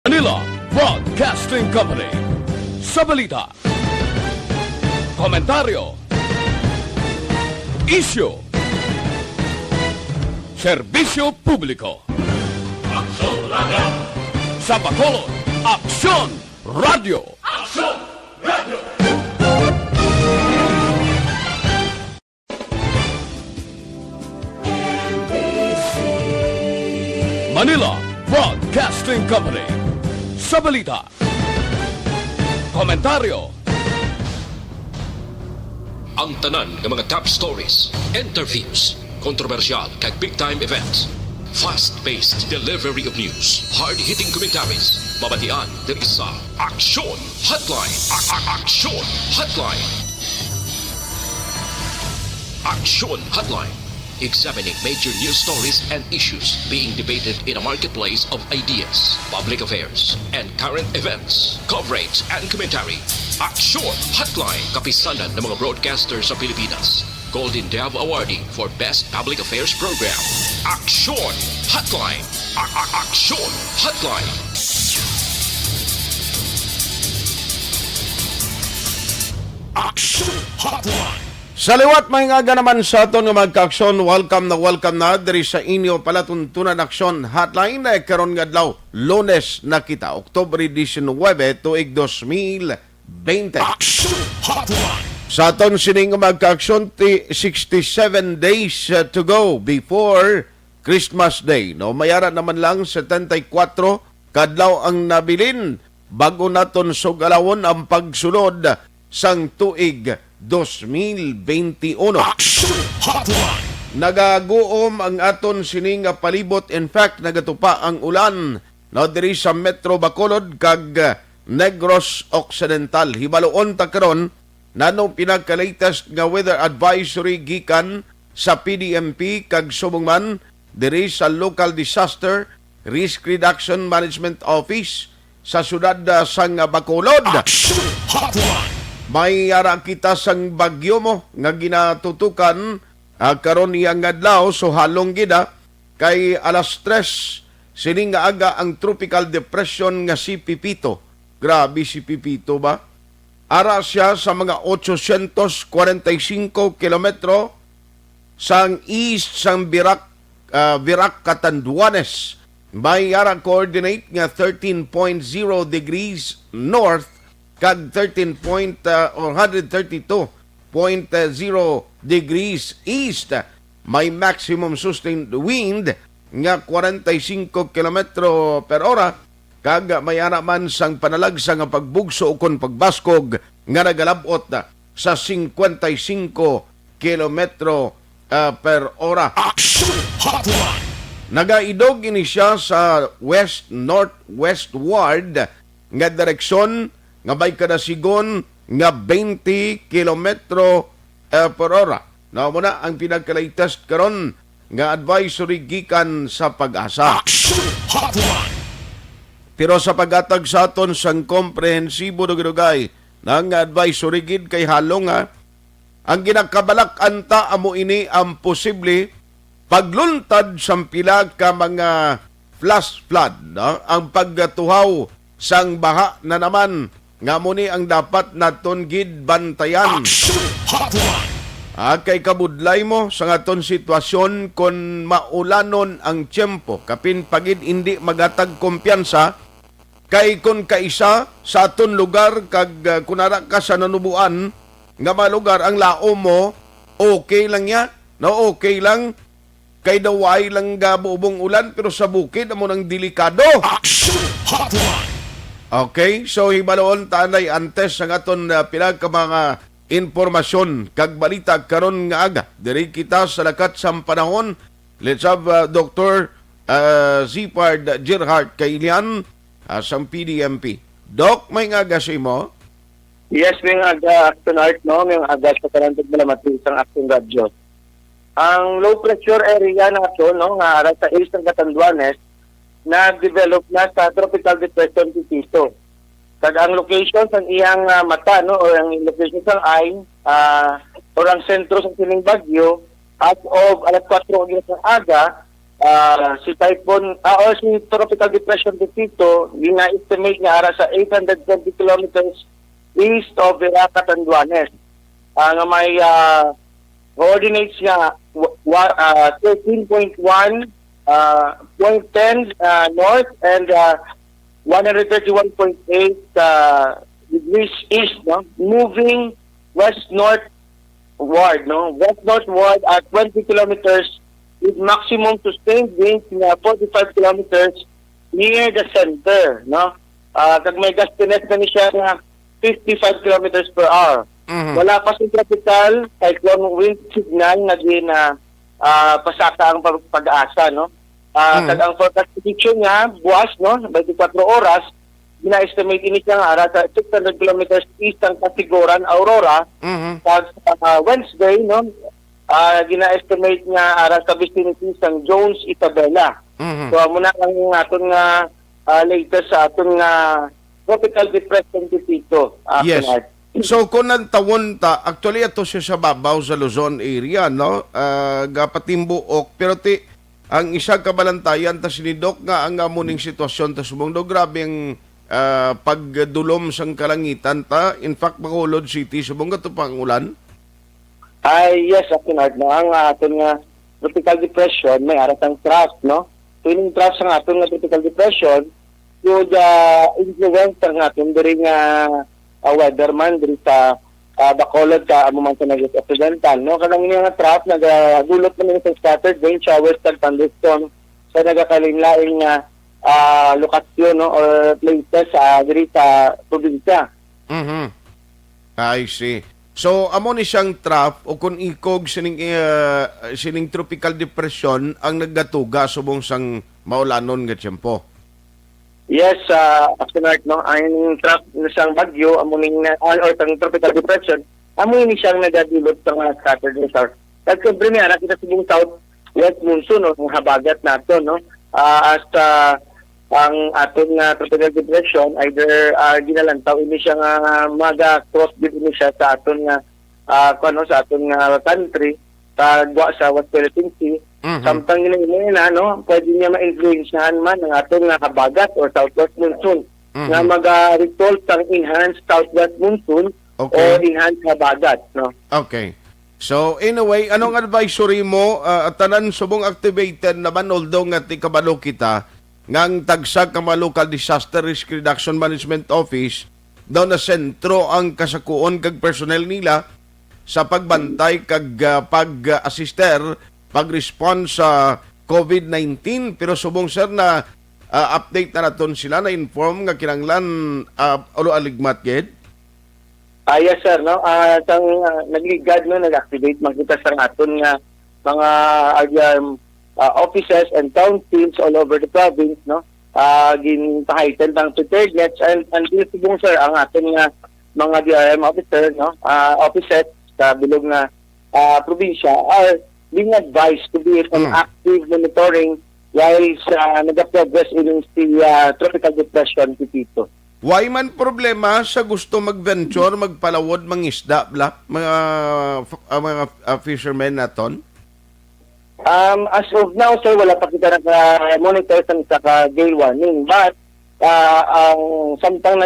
Manila Broadcasting Company. Sa balita, komentaryo, isyu, serbisyo publiko. Aksyon Radio! Sa Bacolod, Aksyon Radio! Aksyon Radio! Manila Broadcasting Company. Sa balita, komentaryo, ang tanan ng mga top stories, interviews, kontrobersyal kag big-time events, fast-paced delivery of news, hard-hitting commentaries, mabatian diri sa Aksyon Hotline. Aksyon Hotline. Aksyon Hotline. Examining major news stories and issues being debated in a marketplace of ideas, public affairs, and current events. Coverage and commentary. Aksyon Hotline. Kapisanan ng mga broadcasters sa Pilipinas. Golden Dove Awardee for Best Public Affairs Program. Aksyon Hotline. Aksyon Hotline. Aksyon Hotline. Sa liwat may nga naman sa aton nga magka-aksyon, welcome na diri sa inyo palatuntunan aksyon hotline na karon nga adlaw Lunes na kita Oktubre 19 tuig 2020. Aksyon Hotline. Sa aton sining nga magka-aksyon 67 days to go before Christmas Day. No, mayara naman lang 74 kadlaw ang nabilin bago naton sugalawon ang pagsulod sang tuig 2021. Aksyon Hotline. Nagaguom ang aton sining nga palibot. In fact, nagatupa ang ulan no diri sa Metro Bacolod kag Negros Occidental. Hibaluon ta karon nanong pinagka-latest nga weather advisory gikan sa PDMP kag subong man diri sa Local Disaster Risk Reduction Management Office sa syudad sang Bacolod. Aksyon Hotline. May ara kita sang bagyo mo nga ginatutukan karon niyang adlaw so halong gida kay alas 3 sining nga aga ang tropical depression nga si Pipito. Grabe si Pipito ba? Ara siya sa mga 845 kilometro sang east sang Virac Catanduanes. May ara coordinate nga 13.0 degrees north kag 132.0 degrees east. May maximum sustained wind nga 45 km per hora kag may ana man sang panalagsa nga pagbugso ukon pagbaskog nga nagalabot sa 55 km per hora. Aksyon Hotline. Nagaidog ini siya sa west-northwestward nga direksyon nga may kadasigon nga 20 kilometro per hora. Na muna ang pinagka-latest karon nga advisory gikan sa Pag-asa. Aksyon Hotline. Pero sa pag-atag sa aton sang komprehensibo dugay ng advisory gid kay halong ang ginakabalak-an ta amo ini ang posible pagluntad sa pila ka mga flash flood, no? Ang pagtuhaw sang baha na naman nga muni ang dapat naton gid bantayan. Aksyon Hotline. Kay kabudlay mo sa aton sitwasyon kon maulanon ang tiyempo kapin pagid hindi magatag kumpiyansa kay kun kaisa sa aton lugar kag kunara ka sa nanubuan nga malugar ang laom mo okay lang ya no okay lang kay daway lang gabubong ulan pero sa bukid amo nang delikado. Aksyon Hotline. Okay, so hibaloon tanay antes ang aton pinagka mga informasyon kag balita karon nga aga. Diri kita sa lakat sa panahon. Let's have Dr. Zipard Gerhardt Kailian sa PDMP. Doc, may nga aga mo? Yes, may aga Aksyon Art, no? May aga sa Karantag Malamati isang Aksyon Radyo. Ang low pressure area na ito, no, nga ara sa east ng Catanduanes, na-develop na sa tropical depression Pipito. Kag ang location sa iyang mata, no, o ang location sa eye, o ang sentro sa sining bagyo, as of alas 4 ng aga, si Typhoon o si Tropical Depression dito, gina-estimate nga ara sa 820 kilometers east of Vera, Catanduanes. Nga may coordinates nga 13.1, 0.10 north and 131.8 degrees east, no? Moving west-northward, no? West-northward at 20 kilometers with maximum sustained winds na 45 kilometers near the center, no? Kag may gustiness na siya na 55 kilometers per hour. Wala pa sa tropical cyclone wind signal na din pasaka ang pag-asa, no? Kag ang forecast prediction niya, buwas, no? 24 oras, gina-estimate ini siya nga sa 600 kilometers east ang Kasiguran, Aurora. Kag Wednesday, no? Gina-estimate nga ara sa vicinity ng Jones, Isabela. So muna ang aton nga latest sa aton nga tropical depression dito. Yes. So kung nantawon ta, actually ito siya sa babaw sa Luzon area, no? Gapatimbuok, pero ang isa kabalantayan ta sinidok nga ang amuning sitwasyon ta sumungdo grabe ang pagdulom sang kalangitan ta. In fact, Bacolod City subong gato pang ulan. Yes, Aksyon, no? Ang aton nga tropical depression may aratang trough, no? Tuwing trough sa aton nga tropical depression, yung influence ng aton diri nga weatherman diri sa Bacolod ka amo man sa naging occidental, no? Kanang nga trough nagdulot man sa scattered rain showers kag thunderstorm sa nagakalinlaing nga lokasyon, no, or places diri sa probinsya. I see. So amo ni siyang trough o kung ikog sining tropical depression ang naggatuga subong sang maulanon nga tiyempo. Yes, Aksyon, no? Ang trough na siyang bagyo, amuning or ang tropical depression, amunin siyang nagadulot sa mga scattered rain. At siyempre niya, nakita subong southwest monsoon, no? Ang habagat nato, no? Hasta ang aton nga tropical depression, either ginalantaw ini siya nga maga-cross ini siya sa aton nga sa aton nga country, tagwa sa West Philippine Sea. Samtang na, no, pwede niya ma-influensyahan man ang aton nga habagat or southwest monsoon na mag-result ng enhanced southwest monsoon o enhanced habagat, no? Okay. So, in a way, anong advisory mo? Tanan subong activated naman, although nga kabalo kita, ngang tagsag ka mga local disaster risk reduction management office, daw na sentro ang kasakuon kag personnel nila sa pagbantay kag pag-assister pag-response sa COVID-19, pero subong sir na update na naton sila na inform nga kinanglan ulo aligmat gid. Yes sir, no. Nagligad, no, nag-activate makita sa aton nga mga offices and councils all over the province, no. Ginpahaitan ng preparedness and this subong sir ang aton nga mga DRM officer, no, offices sa bilog nga probinsya are being advised to be on active monitoring while nag-progress in the tropical depression dito. Why man problema sa gusto mag-venture, magpalawod, mangisda, mga fishermen naton? As of now, sir, wala pa kita naka-monitor sa gale warning. But, samtang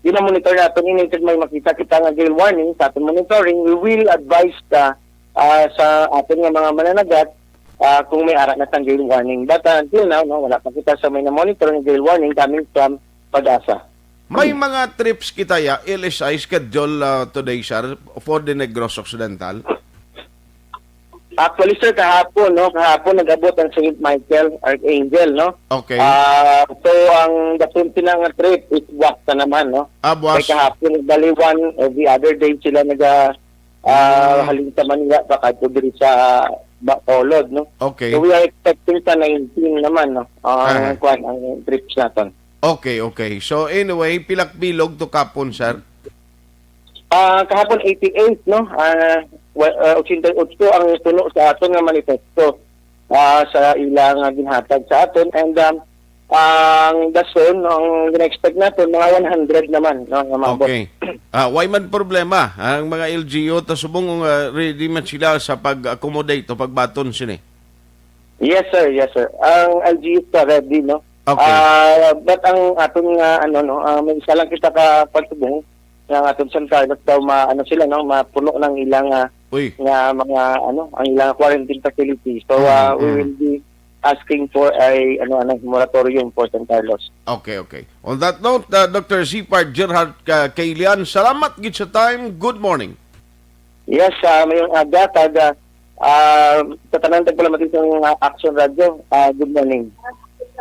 monitor natin, initin may makita kita nga gale warning sa ating monitoring, we will advise sa ating mga mananagat kung may arak na tang gale warning. But until now, no, wala pa kita sa may na-monitor ng gale warning coming from Pag-asa. May mga trips kita LSI schedule today, sir, for the Negros Occidental? Actually, sir, kahapon nag-abot ang St. Michael Archangel, no? Okay. So, ang dapunti ng trip is buwas na naman, no? Buwas. Kaya kahapon, baliwan, every other day sila halin sa Manila, baka ito diri sa Bacolod, no? Okay. So, we are expecting sa 19 naman, no? Ang trips natin. Okay. So, anyway, pilak bilog to kapon, sir? Kahapon 88, no? 88 ang tuno sa aton nga manifesto sa ilang ginhatag sa aton, and ang dason ang gina-expect natin mga 100 naman, no? Okay. Why man problema ang mga LGU ta subong ready man sila sa pag-accommodate o pagbaton sini? Yes sir, yes sir. Ang LG is ready, no? Okay. But ang atong may isa lang kita ka pagtubong nga atong San Carlos daw sila no, mapuno ng ilang Uy. nga mga ang ilang quarantine facility. So we will be asking for a moratorium for San Carlos. Okay. On that note, Dr. Zipard Gerhard Kailian, salamat gid sa time. Good morning. Yes, mayong aga kada sa tanan tagpalamat itong Aksyon Radio. Good morning.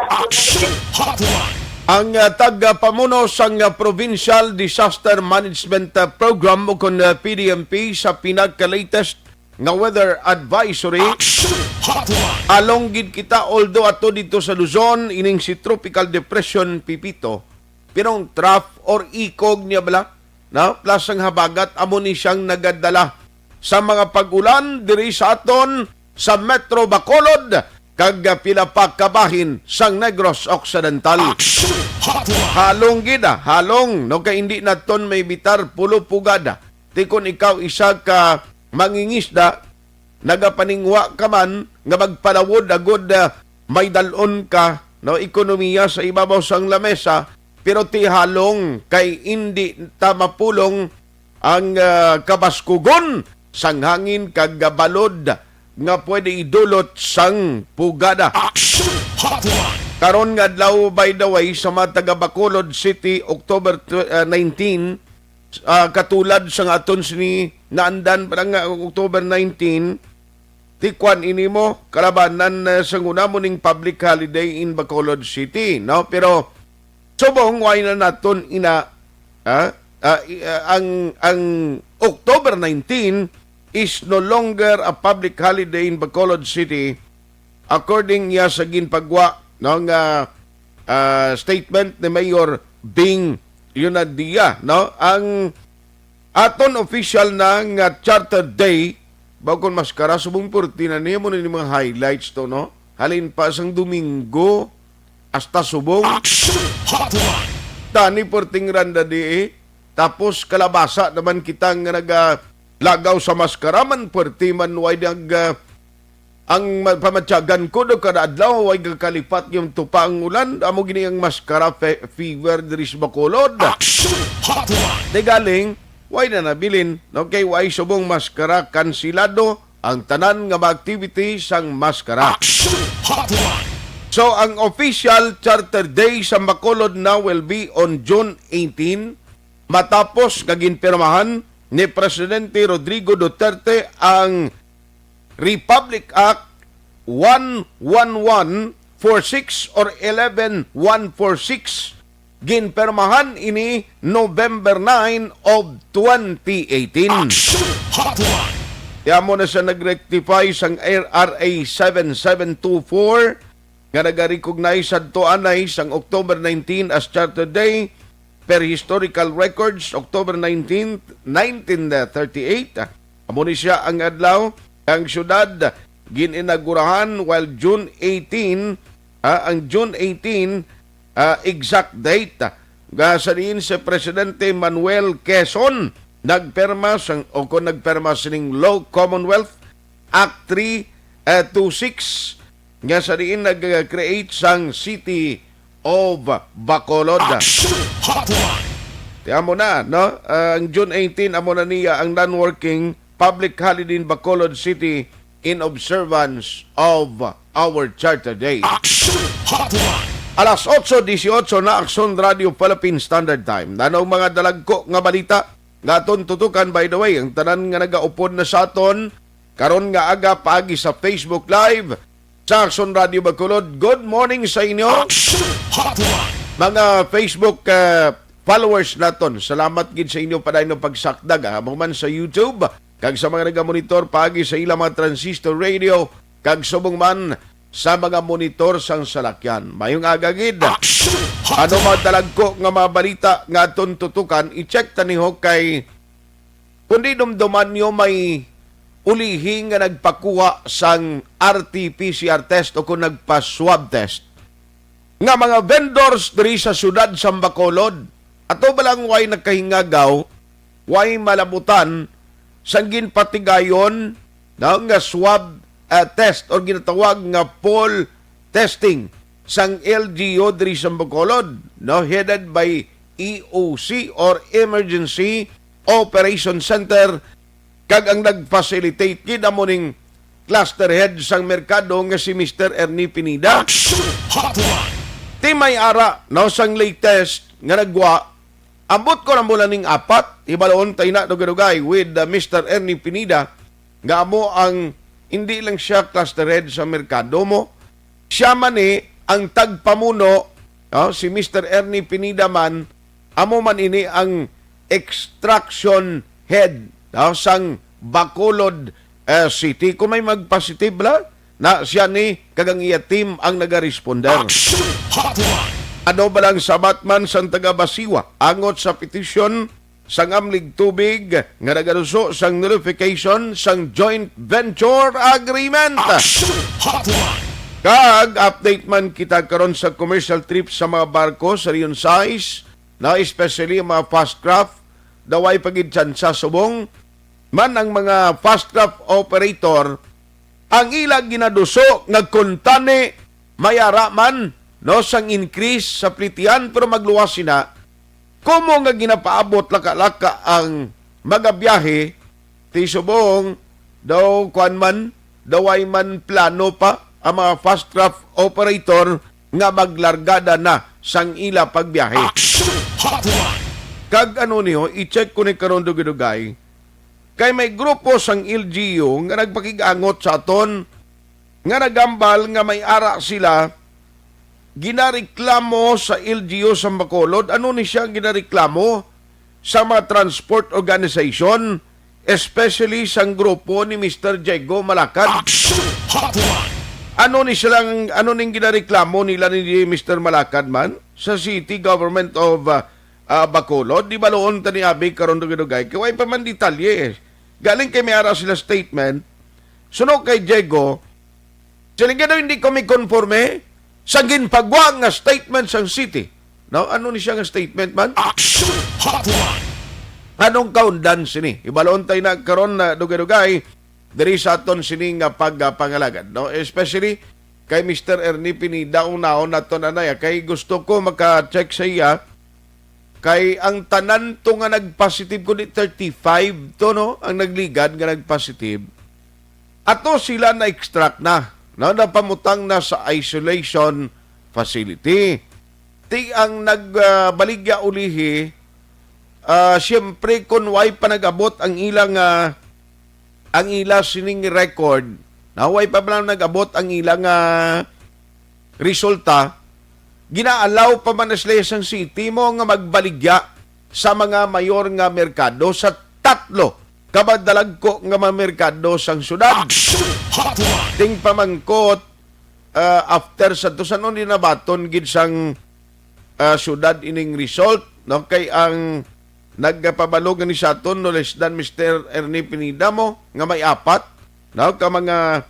Aksyon Hotline. Ang taga-pamuno sang Provincial Disaster Management Program o kon PDMP sa pinagka-latest nga weather advisory, Aksyon Hotline. along gid kita although ato dito sa Luzon ining si Tropical Depression Pipito, pinong trough or ikog niya bala, no? Plus ang habagat amo ni siyang nagadala sa mga pag-ulan diri sa aton sa Metro Bacolod kag pila pa kabahin sang Negros Occidental. Aksyon Hotline. Halong gida, halong no kay hindi naton may bitar pulo pugada. Tikon ikaw isa ka mangingisda, nagapaningwa ka man nga magpalawod agud may dalon ka no ekonomiya sa ibabaw sang lamesa, pero ti halong kay hindi ta mapulong ang kabaskugon sang hangin kag balod nga pwede idulot sang pugada. Aksyon Hotline. Karon nga adlaw, by the way, sa mga taga Bacolod City, October 19, katulad sa aton sini naandan parang October 19, tikwan ini mo kalabanan sa ngunamo ning public holiday in Bacolod City, no? Pero subong why na naton ina ang October 19 is no longer a public holiday in Bacolod City according niya sa ginpagwa ng statement ni Mayor Bing Yunadilla, no? Ang aton official ng Charter Day bagon maskara subong purti na niya mo ni mga highlights to, no? Halin pa sang Domingo hasta subong Aksyon Hotline. tani purting randa di tapos kalabasa naman kita nga naglagaw sa maskara man purti man way ang pamatyagan ko do kada adlaw way kalipat yung tupa ang ulan amo gini ang maskara fever diri sa Bacolod. Aksyon Hotline. Di galing way na nabilin no kay way subong maskara kansilado ang tanan nga mga activity sang maskara. Aksyon Hotline. So ang official Charter Day sa Bacolod na will be on June 18 matapos kaginpirmahan ni Presidente Rodrigo Duterte ang Republic Act 11146 or 11146 ginpermahan ini November 9 of 2018. Aksyon Hotline. Kaya mo na siya nag-rectify sang RA 7724 nga nag-recognize adto anay sang October 19 as Charter Day per historical records October 19, 1938. Amo ni siya ang adlaw ang syudad gininagurahan while June 18 ang June 18 exact date nga sa diin si Presidente Manuel Quezon nagperma sining Law Commonwealth Act 326 nga sa diin nag-create sang City of Bacolod. Aksyon Hotline. Amo na, no? Ang June 18, amo na niya ang non-working public holiday in Bacolod City in observance of our Charter Day. Aksyon Hotline. Alas 8:18 na Aksyon Radio Philippine Standard Time. Nanong mga dalagko nga balita nga aton tutukan, by the way, ang tanan nga nagaupod na sa aton karon nga aga paagi sa Facebook Live sa Aksyon Radio Bacolod. Good morning sa inyo. Aksyon Hotline. Mga Facebook followers naton, salamat gid sa inyo pa dahil pagsakdag amo man sa YouTube kag sa mga nagamonitor pagi sa ilang mga transistor radio kag subong man sa mga monitor sang salakyan. Mayong aga gid. Aksyon Ano Hotline. madalag ko nga mga balita nga aton tutukan, i-check taniho kay kundi dumduman nyo may ulihi nga nagpakuha sang RT-PCR test o kung nagpa-swab test nga mga vendors diri sa syudad sa Bacolod. Ato balang way nagkahingagaw, way malabutan sang ginpatigayon nga swab test o ginatawag nga poll testing sang LGU diri sa Bacolod, no, headed by EOC or Emergency Operation Center, kag ang nag-facilitate kid amo ning cluster head sang merkado nga si Mr. Ernie Pinida. Aksyon Hotline. Ti may ara no sang latest nga nagwa, ambot ko na mula ning apat, ibaloon tayo na dugay with Mr. Ernie Pinida, nga amo ang hindi lang siya cluster head sa merkado mo, siya man ang tagpamuno, no, si Mr. Ernie Pinida man, amo man ini ang extraction head, no, sang Bacolod City. Kung may magpositive la, na siya ni kagang iya team ang nagaresponder. Aksyon Hotline. Ano ba lang sabat man sang taga-Basiwa angot sa petisyon sang amlig tubig nga nagaluso sang nullification sang joint venture agreement. Aksyon Hotline. Kag update man kita karon sa commercial trips sa mga barko sa riyon size, na especially mga fast craft, daway pagid sa subong man ang mga fast craft operator ang ilang ginaduso nagkuntani mayara man no sang increase sa plitian, pero magluwas sina kumo nga ginapaabot laka-laka ang mga biyahe ti subong daw kuan man daway man plano pa ang mga fast craft operator nga maglargada na sang ila pagbiyahe. Aksyon Hotline. Kag ano niyo, i-check ko ni karon dugay kay may grupo sang LGU nga nagpakigangot sa aton nga nagambal nga may ara sila ginareklamo sa LGU sa Bacolod. Ano ni siya ginareklamo sa mga transport organization, especially sang grupo ni Mr. Diego Malacad. Aksyon Hotline. Ano ni silang ning ginareklamo nila ni Mr. Malacad man sa City Government of Bacolod? Di ba loon tani abi karon dugay kay way pa man detalye. Galing kay may ara sila statement. Suno kay Diego, sila daw hindi kami konforme sa ginpagwa nga statement sang city. No, ano ni siya nga statement man? Aksyon Hotline. Anong kaundan sini? Ibaloon tayo na karon na dugay-dugay diri sa aton sining pagpangalagad, no? Especially kay Mr. Ernie Pinida unahon nato nanay, kay gusto ko maka-check sa iya kay ang tanan to nga nagpositive ko ni 35 to, no, ang nagligad nga nagpositive. Ato sila na extract na, no, napamutang na sa isolation facility. Ti ang nagbaligya ulihi, siyempre kung way pa nag-abot ang ilang ang ila sining record, naway pa lang nag-abot ang ilang resulta, ginaalaw pa man sila sang city mo nga magbaligya sa mga mayor nga merkado sa tatlo kabadalag ko nga mga merkado sang syudad. Aksyon Hotline. Ting pamangkot after sa to sanon din nabaton gid sang syudad ining result, no, kay ang nagpabalog ni sa aton no less than Mr. Ernie Pinida mo nga may apat, no, ka mga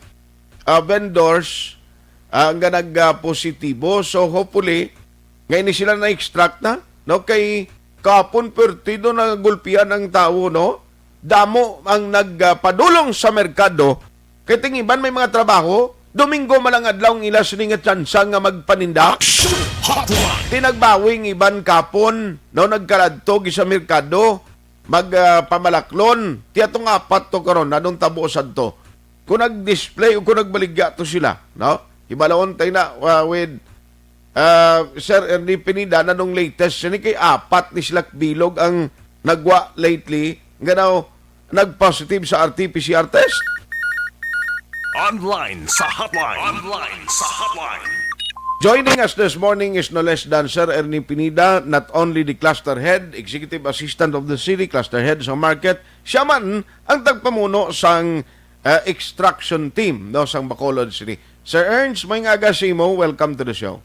vendors nga nagpositibo. So hopefully ngayon ni sila na-extract na, no, kay kapon pertido na gulpian ang tao, no, damo ang nagpadulong sa merkado kay tingiban may mga trabaho Domingo malang adlaw ng ila sining tsansa nga magpaninda. Aksyon Hotline. Tinagbawing iban kapon, no, nagkaladtog sa merkado, magpamalaklon. Tiya itong apat to karon anong tabuosan to. Kung nag-display o kung nagbaligya to sila, no? Ibalawon tayo na with Sir Ernie Pinida na nung latest, siya kay apat ni sila bilog ang nagwa lately, ganaw nag-positive sa RT-PCR test. Online sa hotline. Online sa hotline. Joining us this morning is no less than Sir Ernie Pinida, not only the cluster head, executive assistant of the city, cluster head sa market, siya man ang tagpamuno sang extraction team, no, sang Bacolod City. Sir Ernst, may nga mo, welcome to the show.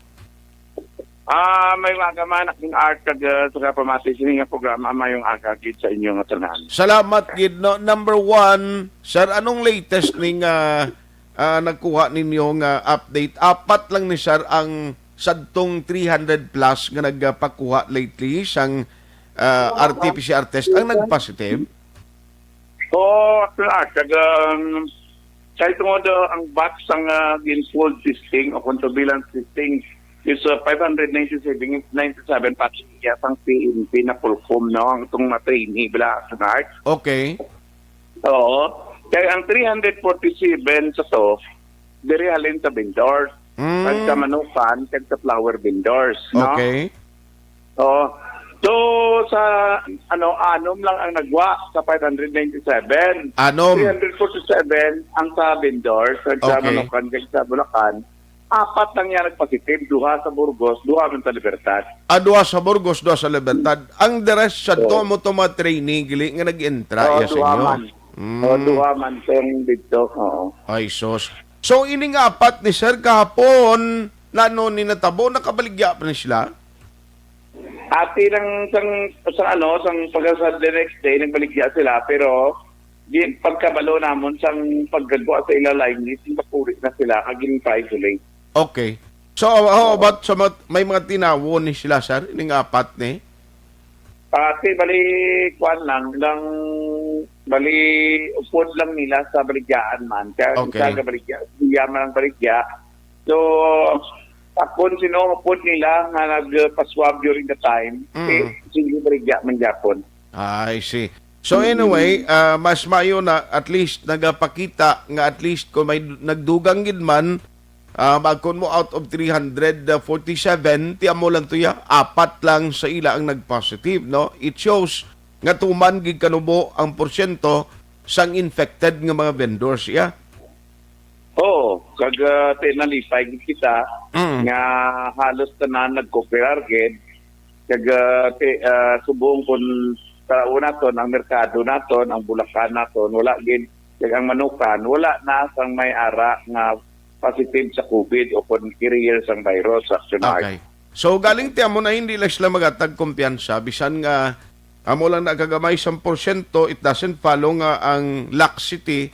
May mga man aking art kag sa pamati sini nga programa mayong agagid sa inyo nga tanan. Salamat gid, no. Number one, sir, anong latest ning nagkuha ninyo nga update? Apat lang ni sir ang sadtong 300 plus nga nagpakuha lately sang RT-PCR test ang nagpositive. So, aking art kag Kahit tungod ang batch ang in-full testing o controbilan testing is 597 batch ang PNP na perform no ang itong na-trainee bila sa art. Okay. Oo. Kaya ang 347 sa to, diri halin sa vendors. Kag sa manukan, kag sa flower vendors. No? Okay. Oo. So, sa anom lang ang nagwa sa 597. Anom. 347 ang sa vendors, kag sa Okay. manukan, kag sa Bulacan. 4 lang yan nagpositive, 2 sa Burgos, 2 man sa Libertad. Duha sa Burgos, duha sa Libertad. Ang the rest sa to mo to mga trainee gili nga nag-entra ya sa inyo. Man. O, 2 man tong dito. Oo. Ay sos. So ini nga apat ni Sir kahapon lano ni natabo nakabaligya pa ni sila. Ati lang sang pagkasa the next day nagbaligya sila pero di pagkabalo namon sang paggagawa sa ilalay ni pagpuri na sila kaging isolate. Okay. So how about sa may mga tinawon ni sila Sir ini nga apat ni? Ati bali kwan lang bali upod lang nila sa baligyaan man. Kaya Okay. sa baligya, diya man ang baligya. So tapon sino upod nila nga nagpaswab during the time. Sige baligya man Japon. I see. So anyway, mas mayo na at least nagapakita nga at least kung may nagdugang gid man magkon mo out of 347 tiyan mo lang tuya apat lang sa ila ang nag-positive no. It shows nga tuman gid kanubo ang porsyento sang infected nga mga vendors ya. Oo, kag tinalipay gid kita nga halos tanan nagkooperar gid kag subong kun sa una ton ang merkado naton ang Bulacan naton wala gid kag ang manukan wala na sang may ara nga positive sa COVID o kon carrier sang virus sa Aksyon. Okay. So galing tiyan mo na hindi lang sila magatag kumpiyansa bisan nga amo lang nagagamay 10%, it doesn't follow nga ang laxity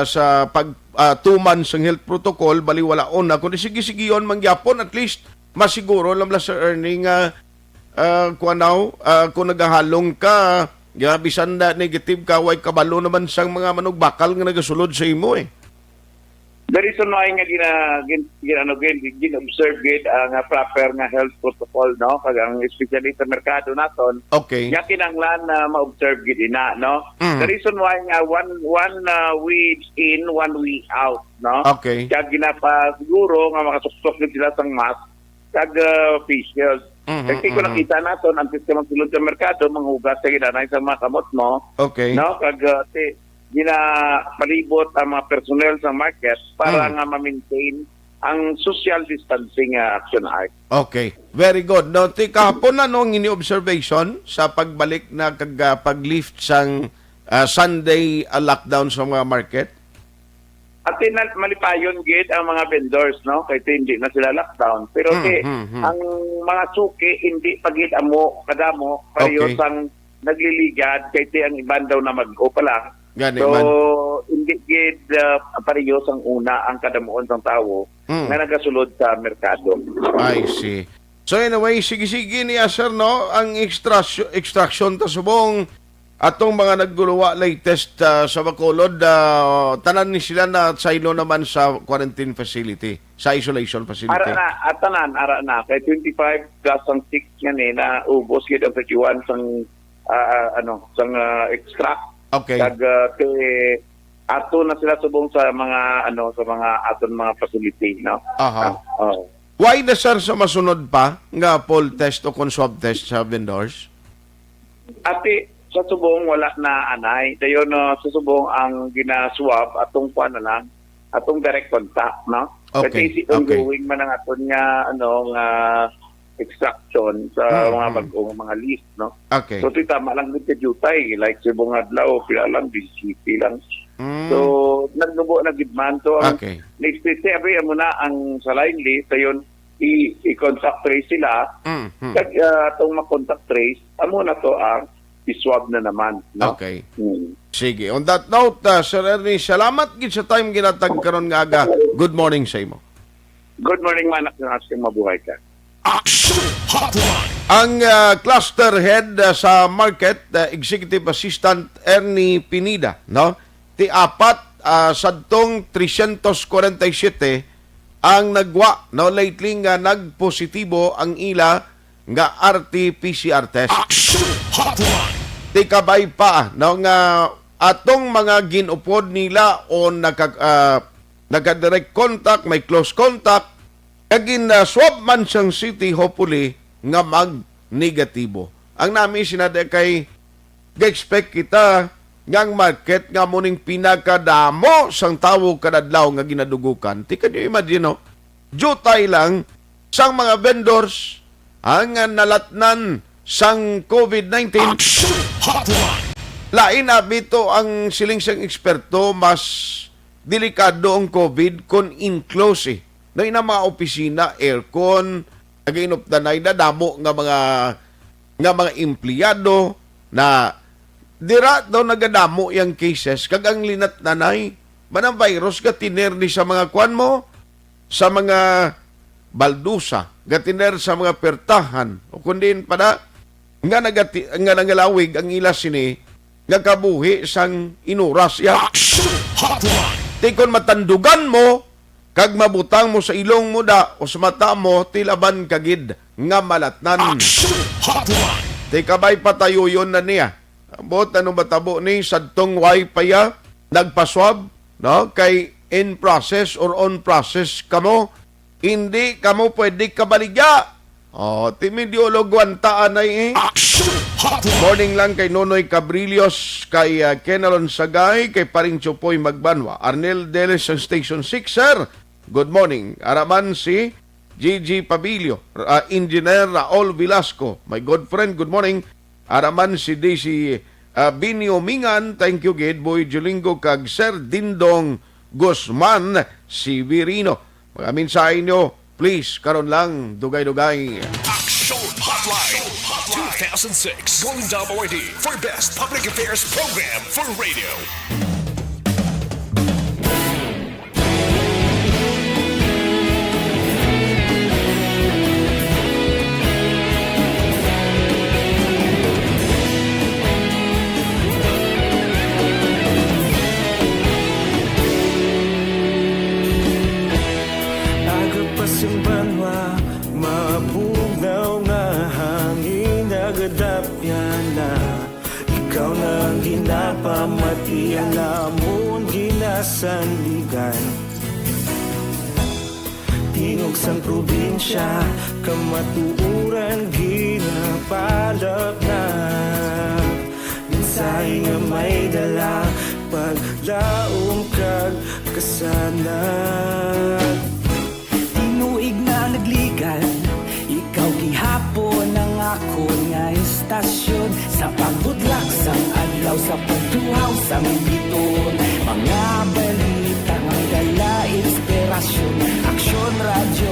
sa pag 2 months ang health protocol baliwalaon na kundi sige yon mangyapon at least masiguro lam la sa earning kung nagahalong ka bisan na negative ka way kabalo naman sang mga manugbakal nga nagasulod sa imo eh. The reason why nga gin-observe gid ang proper nga health protocol no kag ang especially sa merkado naton. Okay. Ya kinahanglan na ma-observe gid ina no. The reason why nga one week in, 1 week out no. Okay. Kag ginapa siguro nga makasuksok gid sila sang mask kag face shield. Kasi kung nakita naton ang sistema sulod sa merkado manghugas sa ginanay sa mga kamot mo. Okay. No kag palibot ang mga personnel sa market para nga ma-maintain ang social distancing action act. Okay. Very good. No, kahapon na nung ini-observation sa pagbalik na pag-lift sang Sunday lockdown sa mga market? At malipayon gid ang mga vendors no kay hindi na sila lockdown pero ang mga suki hindi pagid amo kadamo pareho sang nagliligad kay ang iban daw na mag-o pa lang. Gani So, man. hindi gid parehas ang una ang kadamuon ng tao na nagasulod sa merkado. I see. So anyway, sige niya sir, no? Ang extraction ta subong atong mga nagguluwa latest sa Bacolod, tanan ni sila na saylo naman sa quarantine facility, sa isolation facility. Ara na. Kay 25 gas ang 6 nga na ubos gid ang 31 sang extract. Okay. Kag ato na sila subong sa mga aton mga facility no. Aha. Why na sir sa masunod pa nga poll test o swab test sa vendors? Ati sa subong wala na anay. Dayon sa subong ang ginaswab atong kuan na lang atong direct contact no. Okay. Kasi ongoing man ang aton nga extraction sa mga bagong mga list no. Okay. So tama lang gid jutay like subong adlaw pila lang BCP lang. So nagnubo na gid man so ang next day every mo na ang sa line list ayon i-contact trace sila. Kag atong ma-contact trace amo na to ang iswab na naman no. Okay. Sige. On that note, Sir Ernie, salamat gid sa time ginatag karon nga aga. Good morning sa imo. Good morning man aksyon mabuhay ka. Aksyon Hotline. Ang cluster head sa market, Executive Assistant Ernie Pinida, no? Ti apat sadtong 347 ang nagwa no lately nga nagpositibo ang ila nga RT-PCR test. Aksyon Hotline. Di kabay pa no nga atong mga ginupod nila o naka-direct contact, may close contact, kagin swab man siyang city hopefully nga mag-negatibo. Ang namin sinada kay ga-expect kita ngang market nga muning pinakadamo sang tawo kadadlaw nga ginadugukan. Di ka nyo imagine, no? Jutay lang sang mga vendors ang nalatnan sang COVID-19. Aksyon Hotline. Lain na bito ang siling sang eksperto, mas delikado ang COVID kung enclosed eh. Na ina mga opisina, aircon, nag-inuptanay na damo nga mga empleyado na dira daw nagadamo yung cases kag ang linat nanay manang virus ka tinerni sa mga kwan mo, sa mga baldusa, gatiner sa mga pertahan o kundin pada nga nagalawig ang ila sini nga kabuhi sang inuras ya. Aksyon Hotline. Di kon matandugan mo kag mabutang mo sa ilong mo da o sa mata mo tilaban kagid nga malatnan. Aksyon Hotline. Di kabay patayo yun na niya. Bot anong matabo ni sadtong wifi ya nagpaswab no kay in process or on process kamo hindi kamo pwede kabaligya. Timidiolog wantaan ay Aksyon Hotline. morning lang kay Nonoy Cabrillos, kay Kenalon Sagay, kay Paring Chopoy Magbanwa, Arnel Deles sa Station 6, sir. Good morning. Araman si Gigi Pabilio, Engineer Raul Velasco, my good friend, good morning. Araman si Daisy Binio Mingan, thank you Gid, Boy Julingo, kag Sir Dindong Guzman Sivirino. Mga mensahe nyo, please, karon lang, dugay-dugay. Aksyon Hotline. 2006 Golden Dome Award for Best Public Affairs Program for Radio. Simbanwa, mapugnaw nga hangin nagadapyan na. Ikaw na ang ginapamati, ang lamon ginasandigan. Tingog sang probinsya, kamatuuran ginapalap na. Minsay nga may dala, paglaong kag kasanag. Nagligan, ikaw gihapon ang ako nga istasyon sa pagbutlak sang adlaw sa pagtuhaw sang biton. Mga balita nga dala inspirasyon, Aksyon Radyo,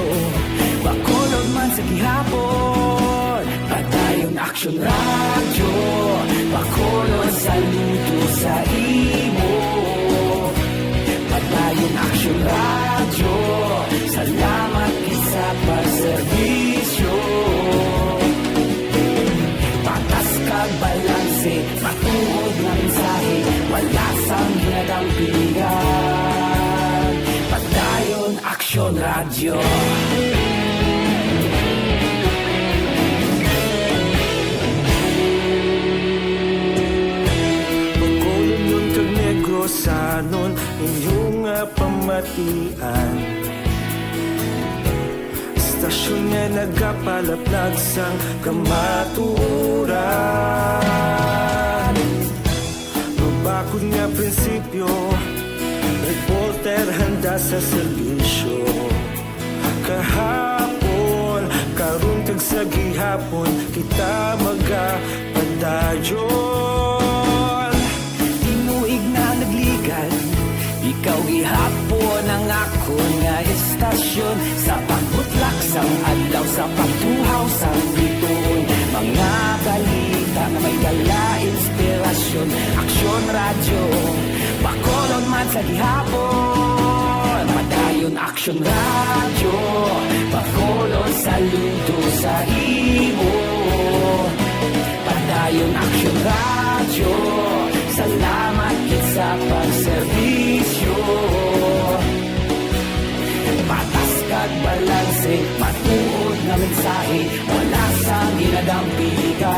bakolod man sa gihapon. Padayon Aksyon Radyo, bakolod sa luto sa imo. Padayon Aksyon Radyo, salamat sa pagserbisyo. Patas kag balanse, matuod na mensahe, wala sang ginadampingan. Padayon Aksyon Radyo. Pagkulong nun kag Negrosanon, inyong pamatian. Stasyon nga nagapalaplag sang kamaturan. Mabakod nga prinsipyo, reporter handa sa serbisyo. Kahapon, karong tag sa gihapon, kita magapadayon. Tinuig na nagligan, ikaw gihapon ang ako nga istasyon sa pagbutlak sang adlaw sa pagtuhaw sang biton. Mga balita na may dala inspirasyon, Aksyon Radyo, bakolon man sa gihapon. Padayon Aksyon Radyo, bakolon sa luto sa imo. Padayon Aksyon Radyo, salamat kit sa pagserbisyo. mensahe, wala sang ginadampigan.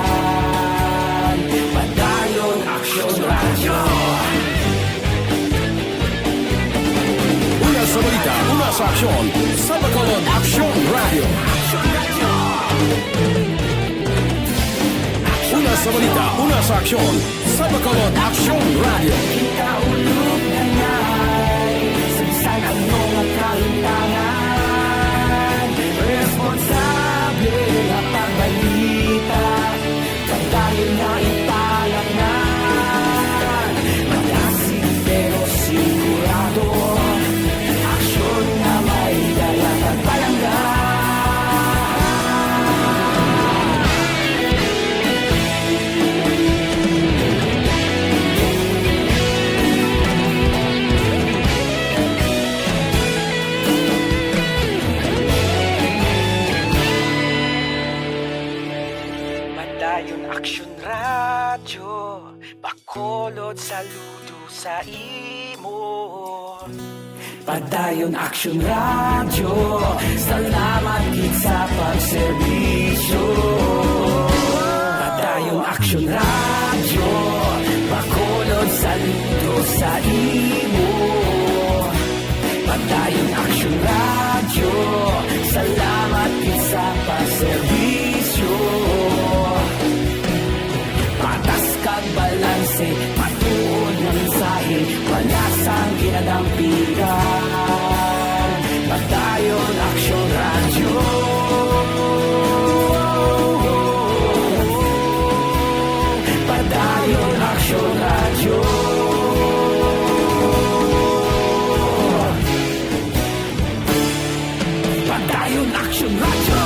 Padayon Aksyon Radyo. Una sa balita, una sa aksyon. Sa Bacolod Aksyon Radio. Una sa balita, una sa aksyon. Sa Bacolod Aksyon Radio. Ikaulog na ngay, sabisan ang mga kahintangan. Responsable na pagbalita, dahil na italangan. Magasig pero sigurado, aksyon na may dala at palanggan. Padayon Aksyon Radyo, Bacolod saludo sa imo. Padayon Aksyon Radyo, salamat gid sa pagserbisyo. Padayon Aksyon Radyo, Bacolod saludo sa imo. Padayon Aksyon Radyo, salamat gid sa pagserbisyo. Patas kag balanse, patuod ng mensahe, wala sang ginadampigan. Padayon Aksyon Radyo. Padayon Aksyon Radyo. Padayon Aksyon Radyo.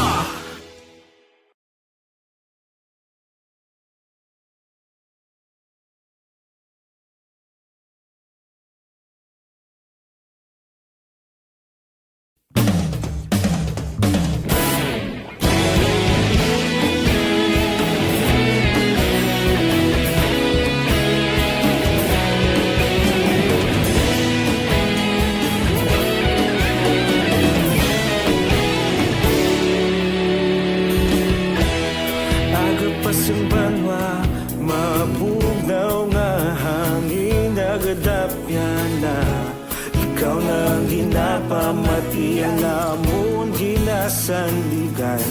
Agapasumbanwa, mabugnaw nga hangin nagadapyan na. Ikaw nang ginapamatian namon ginasandigan.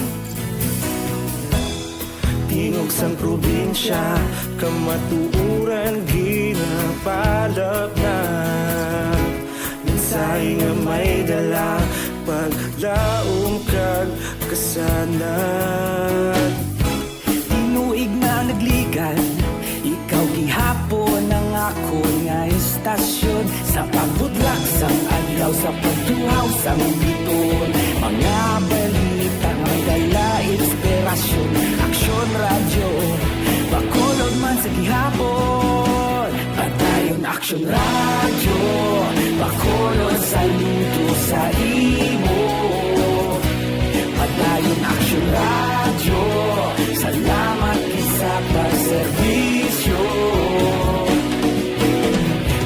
Tingog sang probinsya, kamatuuran ginapalap na. Mensahe nga may dala, paglaom kag kasanat. Tinuig na nagligan, ikaw gihapon ang ako nga istasyon. Sa pagbudlak sang adlaw, sa pagtuhaw sang biton. Mga balita may dala inspirasyon. Aksyon Radyo, Bacolod man sa gihapon. Padayon Aksyon Radyo, Bacolod saludo sa imo. Padayon Aksyon Radyo, salamat sa pagserbisyo.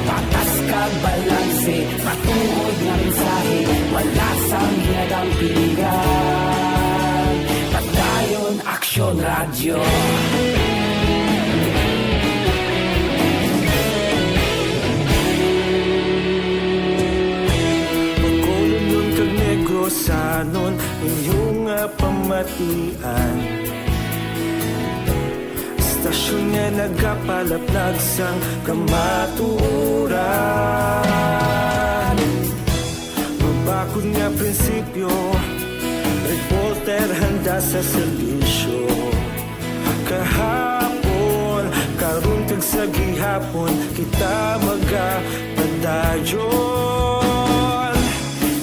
Patas kag balanse, patuod nga mensahe, wala sang ginadampigan. Padayon Aksyon Radyo. Bacolod nun kag Negrosanon, inyong nga pamatian. Istasyon nga nagkapalaplag sang kamatuuran. Mabakod nga prinsipyo, reporter handa sa serbisyo. Kahapon, karon kag sa gihapon, kita magapadayon.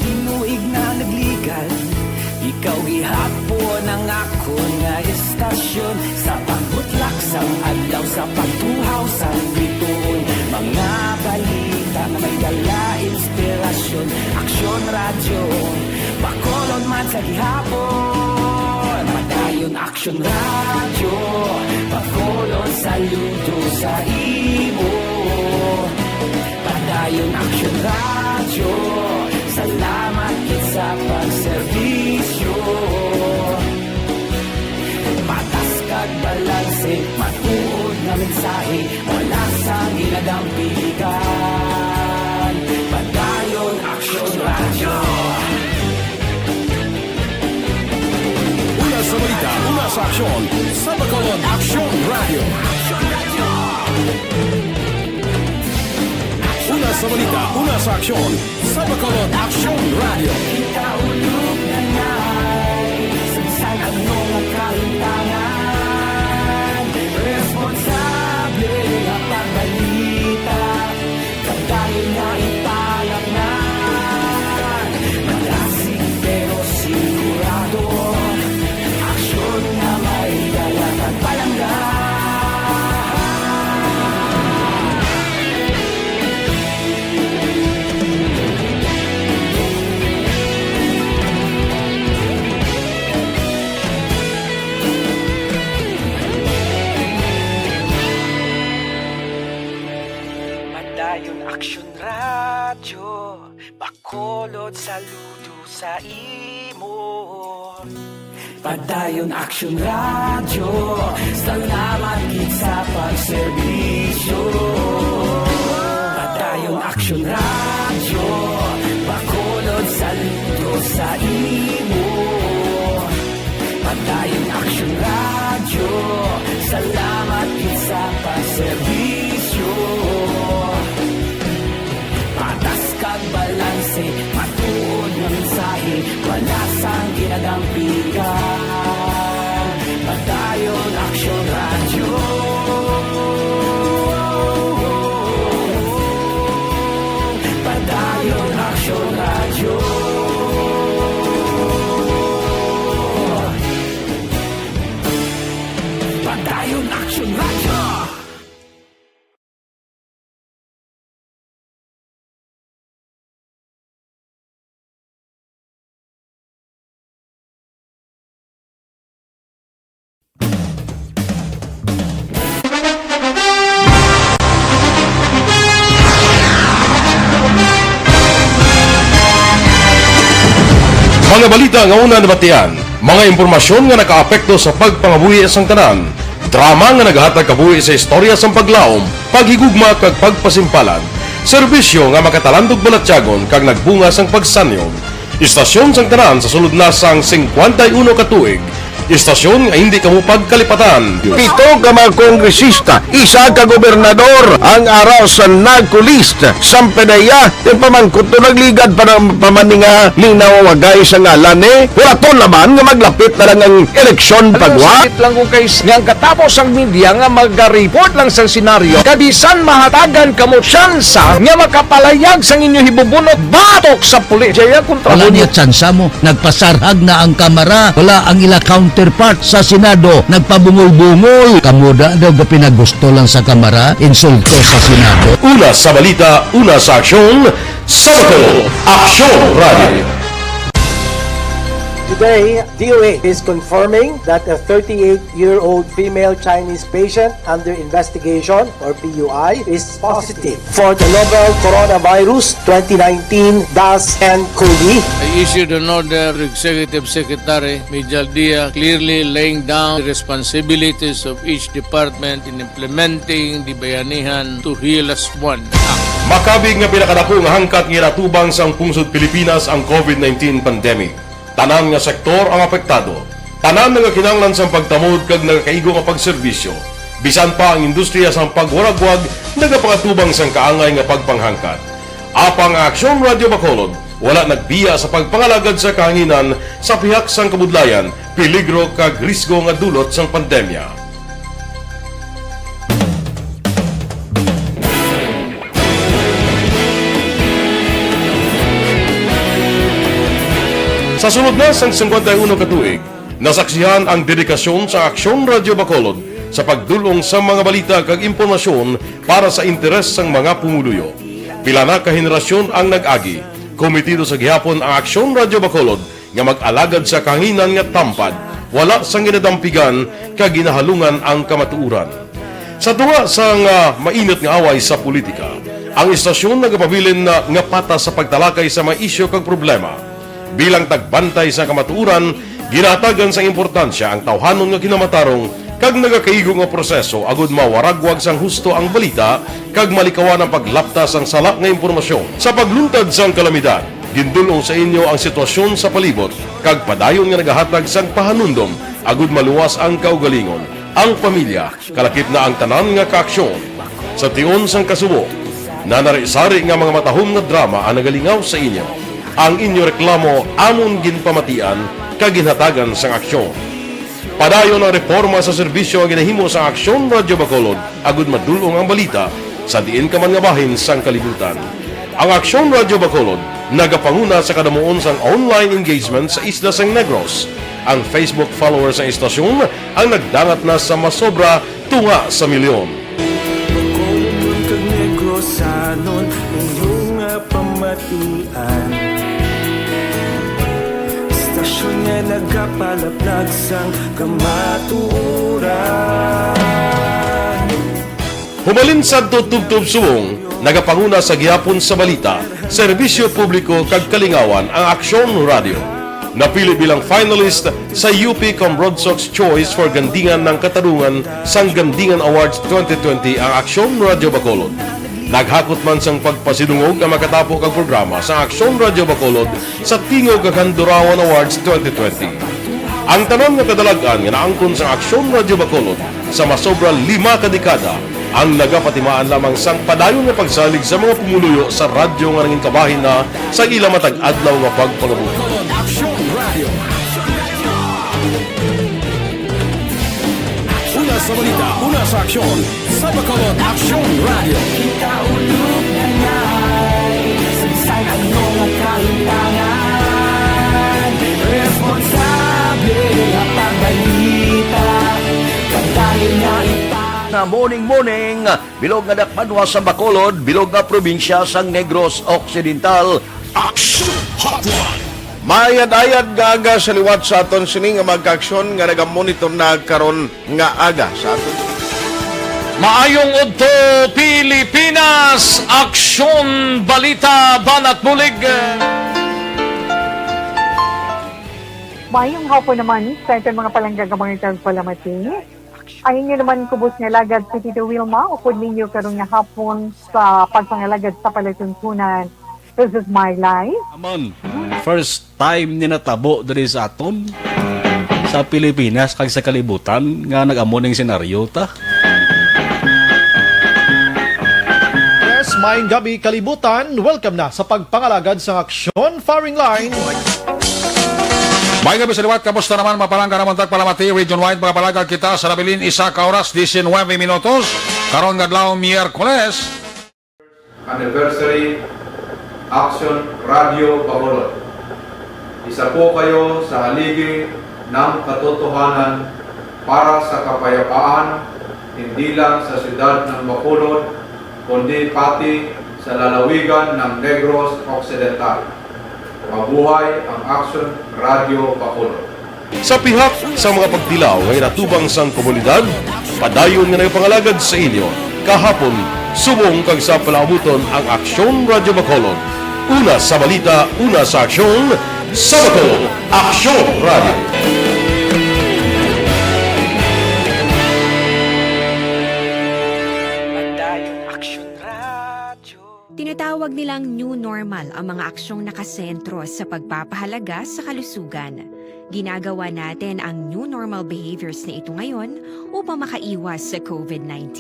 Tinuig na nagligan, ikaw gihapon ang ako nga istasyon. Sa pagbutlak sang adlaw, sa pagtuhaw sang biton. Mga balita na may dala inspirasyon. Aksyon Radyo, Bacolod man sa gihapon. Padayon Aksyon Radyo, Bacolod saludo sa imo. Padayon Aksyon Radyo, salamat sa pagserbisyo. kag balanse, matuod na mensahe, wala sa ginadang piligan. Padayon Aksyon Radio. Una sa balita, una sa aksyon, sa Bacolod Aksyon Radio. Una sa balita, una sa aksyon, sa Bacolod Aksyon Radio. Ikaulog na na'y sansan ang mga kahintangan. Responsable ang pagbalita, kagaling na italak na. Malasig pero sigurado, aksyon na may dala at palangga. Padayon Aksyon Radio, Bacolod saludo sa imo. Padayon Aksyon Radio, salamat gid sa pagserbisyo. Padayon Aksyon Radio, Bacolod saludo sa imo. Padayon Aksyon Radio, salamat gid sa pagserbisyo. Patas kag balanse, matuod na mensahe, wala sang ginadampigan. Padayon Aksyon Radio. Padayon Aksyon Radio. Padayon Aksyon Radio. Mga balita nga una nabatian, mga impormasyon nga nakaapekto sa pagpangabuhi sang tanan, drama nga nagahatag kabuhi sa istorya sang paglaom, paghigugma kag pagpasimpalan, serbisyo nga makatalandog balatyagon kag nagbunga sang pagsanyog, istasyon sang tanan sa sulod na sang 51 ka tuig, istasyon nga hindi kamo pagkalipatan. Pito ka mga kongresista, isa ka gobernador ang araw sa nagkulist sa pedaya yung pamangkot to nagligad para pamaninga linaw wagay sa ngalan wala naman nga maglapit na lang ang eleksyon pagwa. Sakit lang kung kayo nga katapos ang media nga mag-report lang sa senaryo kabisan mahatagan kamo tsansa nga makapalayag sa inyo hibubunot batok sa pulis. Jaya kontra Wala niya tsansa mo, nagpasarhag na ang kamara, wala ang ila counterpart sa Senado, nagpabungol-bungol. Kamuda daw ga pinagusto lang sa kamara, insulto sa Senado. Una sa balita, una sa aksyon, sa Bacolod Aksyon Radio. Today, DOA is confirming that a 38-year-old female Chinese patient under investigation, or PUI, is positive for the novel coronavirus 2019-nCoV. I issued an order to Executive Secretary Mijal Dia clearly laying down the responsibilities of each department in implementing the Bayanihan to Heal as One Act. Makabig nga pinakadako nga hangkat nga natubang sang pungsod Pilipinas ang COVID-19 pandemic. Tanan nga sektor ang apektado. Tanan nga kinahanglan sang pagtamod kag nagakaigo nga pagserbisyo. Bisan pa ang industriya sang pagwaragwag nagapakatubang sang kaangay nga pagpanghangkat. Apang Aksyon Radio Bacolod wala nagbiya sa pagpangalagad sa kahanginan sa pihak sang kabudlayan, peligro kag risgo nga dulot sang pandemya. Sa sunod na sang 51 katuig, nasaksihan ang dedikasyon sa Aksyon Radio Bacolod sa pagdulong sa mga balita kag impormasyon para sa interes sang mga pumuluyo. Pila na ka henerasyon ang nag-agi, komitido sa gihapon ang Aksyon Radio Bacolod nga mag-alagad sa kahanginan nga tampad, wala sang ginadampigan kag ginahalungan ang kamatuuran. Sa tunga sang mainit nga away sa politika, ang istasyon nagapabilin na nga patas sa pagtalakay sa mga isyu kag problema. Bilang tagbantay sa kamatuuran, ginatagan sa importansya ang tawhanon nga kinamatarong kag nagakaigo nga proseso agud mawaragwag sang husto ang balita kag malikawan ang paglaptas ang salak nga impormasyon. Sa pagluntad sang kalamidad, gindulong sa inyo ang sitwasyon sa palibot kag padayon nga nagahatag sang pahanundom agud maluwas ang kaugalingon, ang pamilya, kalakip na ang tanan nga kaaksyon. Sa tion sang kasubo, nanari-sari nga mga matahom nga drama ang nagalingaw sa inyo. Ang inyo reklamo amon ginpamatian kag ginhatagan sang aksyon. Padayon ang reforma sa serbisyo ang ginahimo sa Aksyon Radyo Bacolod agud madulong ang balita sa diin ka man nga bahin sang kalibutan. Ang Aksyon Radyo Bacolod nagapanguna sa kadamuon sang online engagement sa isla sang Negros. Ang Facebook followers sa istasyon ang nagdangat na sa masobra tunga sa milyon. Bacolod kag Negros sanon inyong pamatian. Istasyon nga nagapalaplag sang kamaturan. Humalin sa tutubtub subong, nagapanguna sa gihapon sa balita, serbisyo publiko kag kalingawan ang Aksyon Radio. Napili bilang finalist sa UP Broadsox Choice for Gandingan ng Katarungan sang Gandingan Awards 2020 ang Aksyon Radio Bacolod. Naghakot man sang pagpasidungog ang makatapo kag programa sa Aksyon Radio Bacolod sa Tingog kag Handurawan Awards 2020. Ang tanon nga kadalagan nga naangkon sa Aksyon Radio Bacolod sa masobra 5 kadekada ang nagapatimaan lamang sang padayon nga pagsalig sa mga pumuluyo sa radyo nga nangin kabahin na sa ila matag adlaw nga pagpangabuhi. Una sa balita, una sa aksyon, sa Bacolod Aksyon Radio. Ikaulog na ngay, sagsay ano nga kaintangan. Responsable ang pagbalita, pagdahil na Na morning, bilog nga dakpanwa sa Bacolod, bilog nga probinsya sang Negros Occidental. Aksyon Hotline. Mayad-ayad nga aga sa liwat sa aton sini nga magkaaksyon nga nagamonitor na karon nga aga sa aton. Maayong udto Pilipinas, Aksyon Balita Banat Bulig. Mayong hapon naman sa ito mga palanggagamang palamati. Ay inyo naman kubos nga lagad sa Tito Wilma, upod ninyo karong nga hapon sa pagpangalagad sa palatuntunan. This is my life. Amon, first time ni natabo diri sa aton sa Pilipinas kag sa kalibutan nga nag-amon ning senaryo ta. Yes, maayong gabi kalibutan. Welcome na sa pagpangalagad sa Aksyon Firing Line. May gabi sa liwat, kamusta naman mapalangga naman tagpalamati, region-wide mga palagad kita sa nabilin isa ka oras, 19 minutos, karon gadlaw Miyerkules. Anniversary Aksyon Radio Bacolod. Isa po kayo sa haligi ng katotohanan para sa kapayapaan, hindi lang sa siyudad ng Bacolod, kundi pati sa lalawigan ng Negros Occidental. Mabuhay ang Aksyon Radio Bacolod. Sa pihak sa mga pagdilaw nga inatubang sang komunidad, padayon nga nagpangalagad sa inyo, kahapon, subong kag sa palaabuton ang Aksyon Radio Bacolod. Una sa balita, una sa aksyon, sa Bacolod, Aksyon Radio. Tinatawag nilang new normal ang mga aksyong nakasentro sa pagpapahalaga sa kalusugan. Ginagawa natin ang new normal behaviors na ito ngayon upang makaiwas sa COVID-19.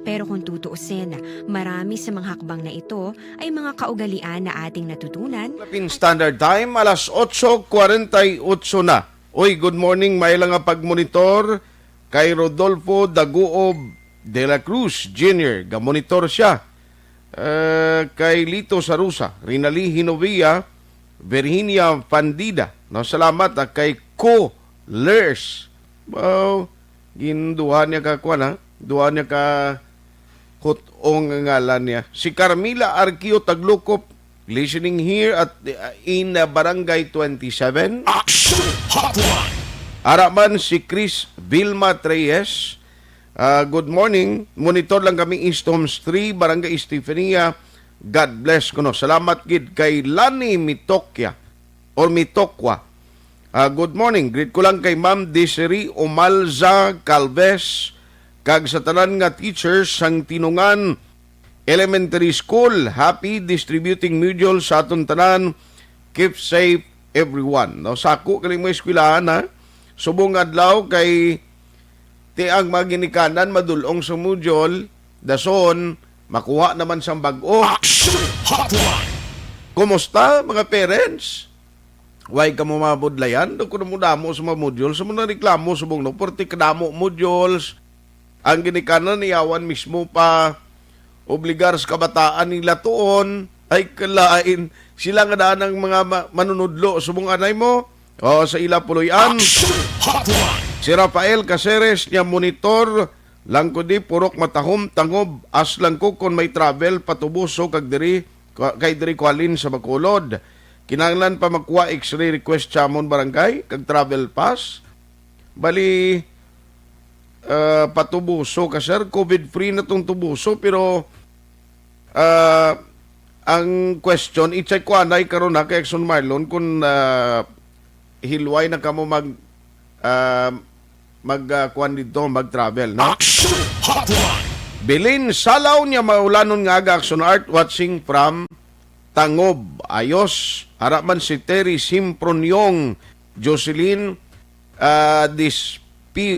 Pero kung tutuusin, marami sa mga hakbang na ito ay mga kaugalian na ating natutunan. Philippine Standard Time, alas 8:48 na. Uy, good morning, may lang nga pagmonitor kay Rodolfo Daguob de la Cruz Jr. Gamonitor siya. Kay Lito Sarusa, Rinali Hinovia, Virginia Pandida. No, salamat kay Ko Lers. Ginduhan niya ka kuan ha. Duhan niya ka kutong ngalan niya. Si Carmila Arquio Taglukop, listening here at in Barangay 27. Action Hotline. Araman si Chris Vilma Treyes. Good morning. Monitor lang kami East Homes 3, Barangay Estefania. God bless ko no. Salamat gid kay Lani Mitokya or Mitokwa. Good morning. Greet ko lang kay Ma'am Desiree Umalza Calves kag sa tanan nga teachers sang Tinungan Elementary School. Happy distributing modules sa aton tanan. Keep safe everyone. No, sako kaling mo eskwelahan ha. Subong adlaw kay tiang maginikanan madulong sa module dason makuha naman sang bag-o. Kumusta mga parents? Why ka mo mabudlayan? Doon ko na mo damo sa mga modules. Sa mga reklamo subong no, porti kadamo modules. Ang ginikanan niyawan mismo pa obligar sa kabataan nila tuon ay kalain sila nga daan ng mga manunudlo subong anay mo o sa ila puloyan. Si Rafael Caceres niya monitor lang ko di purok matahom tangob as lang ko kung may travel patubuso kag diri kay diri kualin sa Bacolod. Kinahanglan pa makuha X-ray request sa amon barangay kag travel pass. Bali patubuso ka sir, COVID-free na tong tubuso pero ang question i-check ko anay karon na kay Exxon Marlon kung hilway na kamo kuan dito mag-travel no. Bilin salaw niya maulanon nga aga Aksyon Art watching from Tangob. Ayos harapan si Terry Simpronyong Jocelyn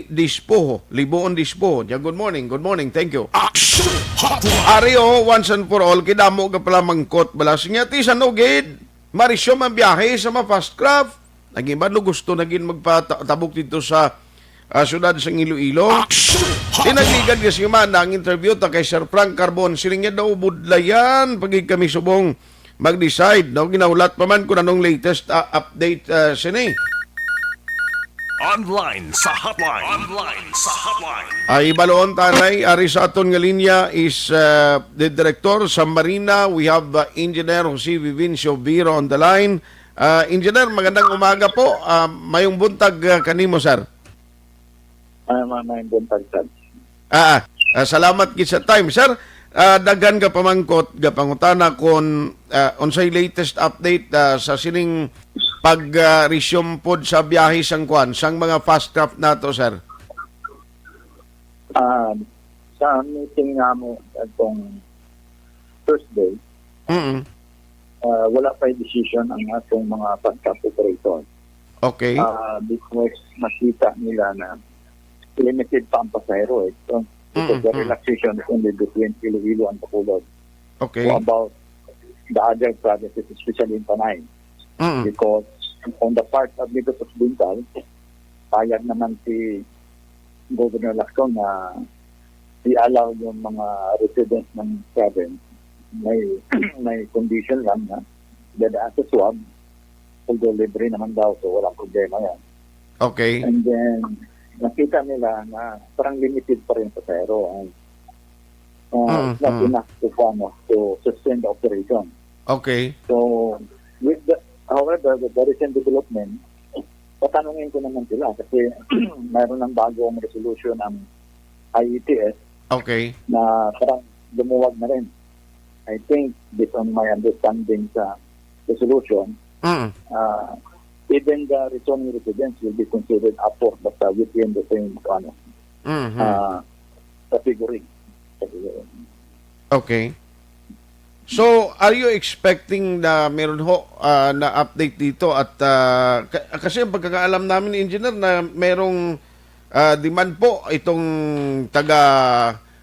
Dispo, Liboon Dispo. Yeah, good morning, thank you. Ario, once and for all, kidamo ka pala mangkot balas niya, ti sa nugid, Marisyo man biyahe sa mga fast craft. Naging ba no gusto naging magpatabok dito sa syudad sa Iloilo. Tinagligan kasi man ang interview ta kay Sir Frank Carbon. Siling niya daw budlayan pag kami subong mag-decide. No? Ginaulat pa man kung anong latest update sini. Online sa hotline. Ay baloon tanay, ari sa aton nga linya is the Director sa Marina. We have Engineer Jose Vivincio Viro on the line. Engineer, magandang umaga po. Mayong buntag kanimo, sir. Mayong buntag, sir. Salamat gid sa time, sir. Daghan ka pamangkot, gapangutana kung unsay latest update sa sining pag-resume pod sa biyahe sang kwan, sang mga fast craft nato, sir? Sa meeting nga mo itong Thursday, wala pa yung decision ang atong mga fast craft operator. Okay. Because makita nila na limited pa ang pasahero. So, because the relaxation is only between Iloilo and Bacolod. Okay. So about the other provinces, especially in Panay. Because on the part of Negros Occidental, payag naman si Governor Lacson na i-allow yung mga residents ng province may condition lang na dadaan sa swab, although libre naman daw, so walang problema yan. Okay. And then, nakita nila na parang limited pa rin sa pero and it's not enough to sustain the operation. Okay. So, however, the recent development, patanungin ko naman sila kasi mayroon ng bagong resolution ang IETS. Okay. Na parang lumuwag na rin. I think, based on my understanding sa resolution, even the returning residents will be considered upward but within the same category. Okay. So, are you expecting na meron na update dito at kasi ang pagkakaalam namin ni Engineer na merong demand po itong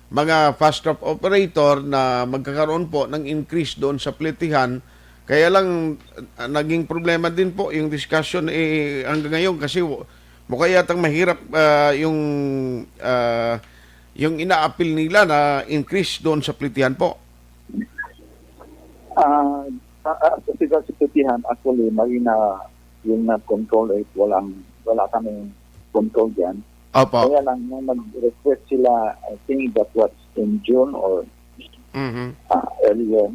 mga fast trap operator na magkakaroon po ng increase doon sa pletihan. Kaya lang naging problema din po yung discussion hanggang ngayon kasi mukha yatang mahirap yung ina-appeal nila na increase doon sa pletihan po. Sa pletihan, actually, marina yung control rate, wala kaming control dyan. Opo. Kaya lang, nung mag-request sila, I think that was in June or earlier,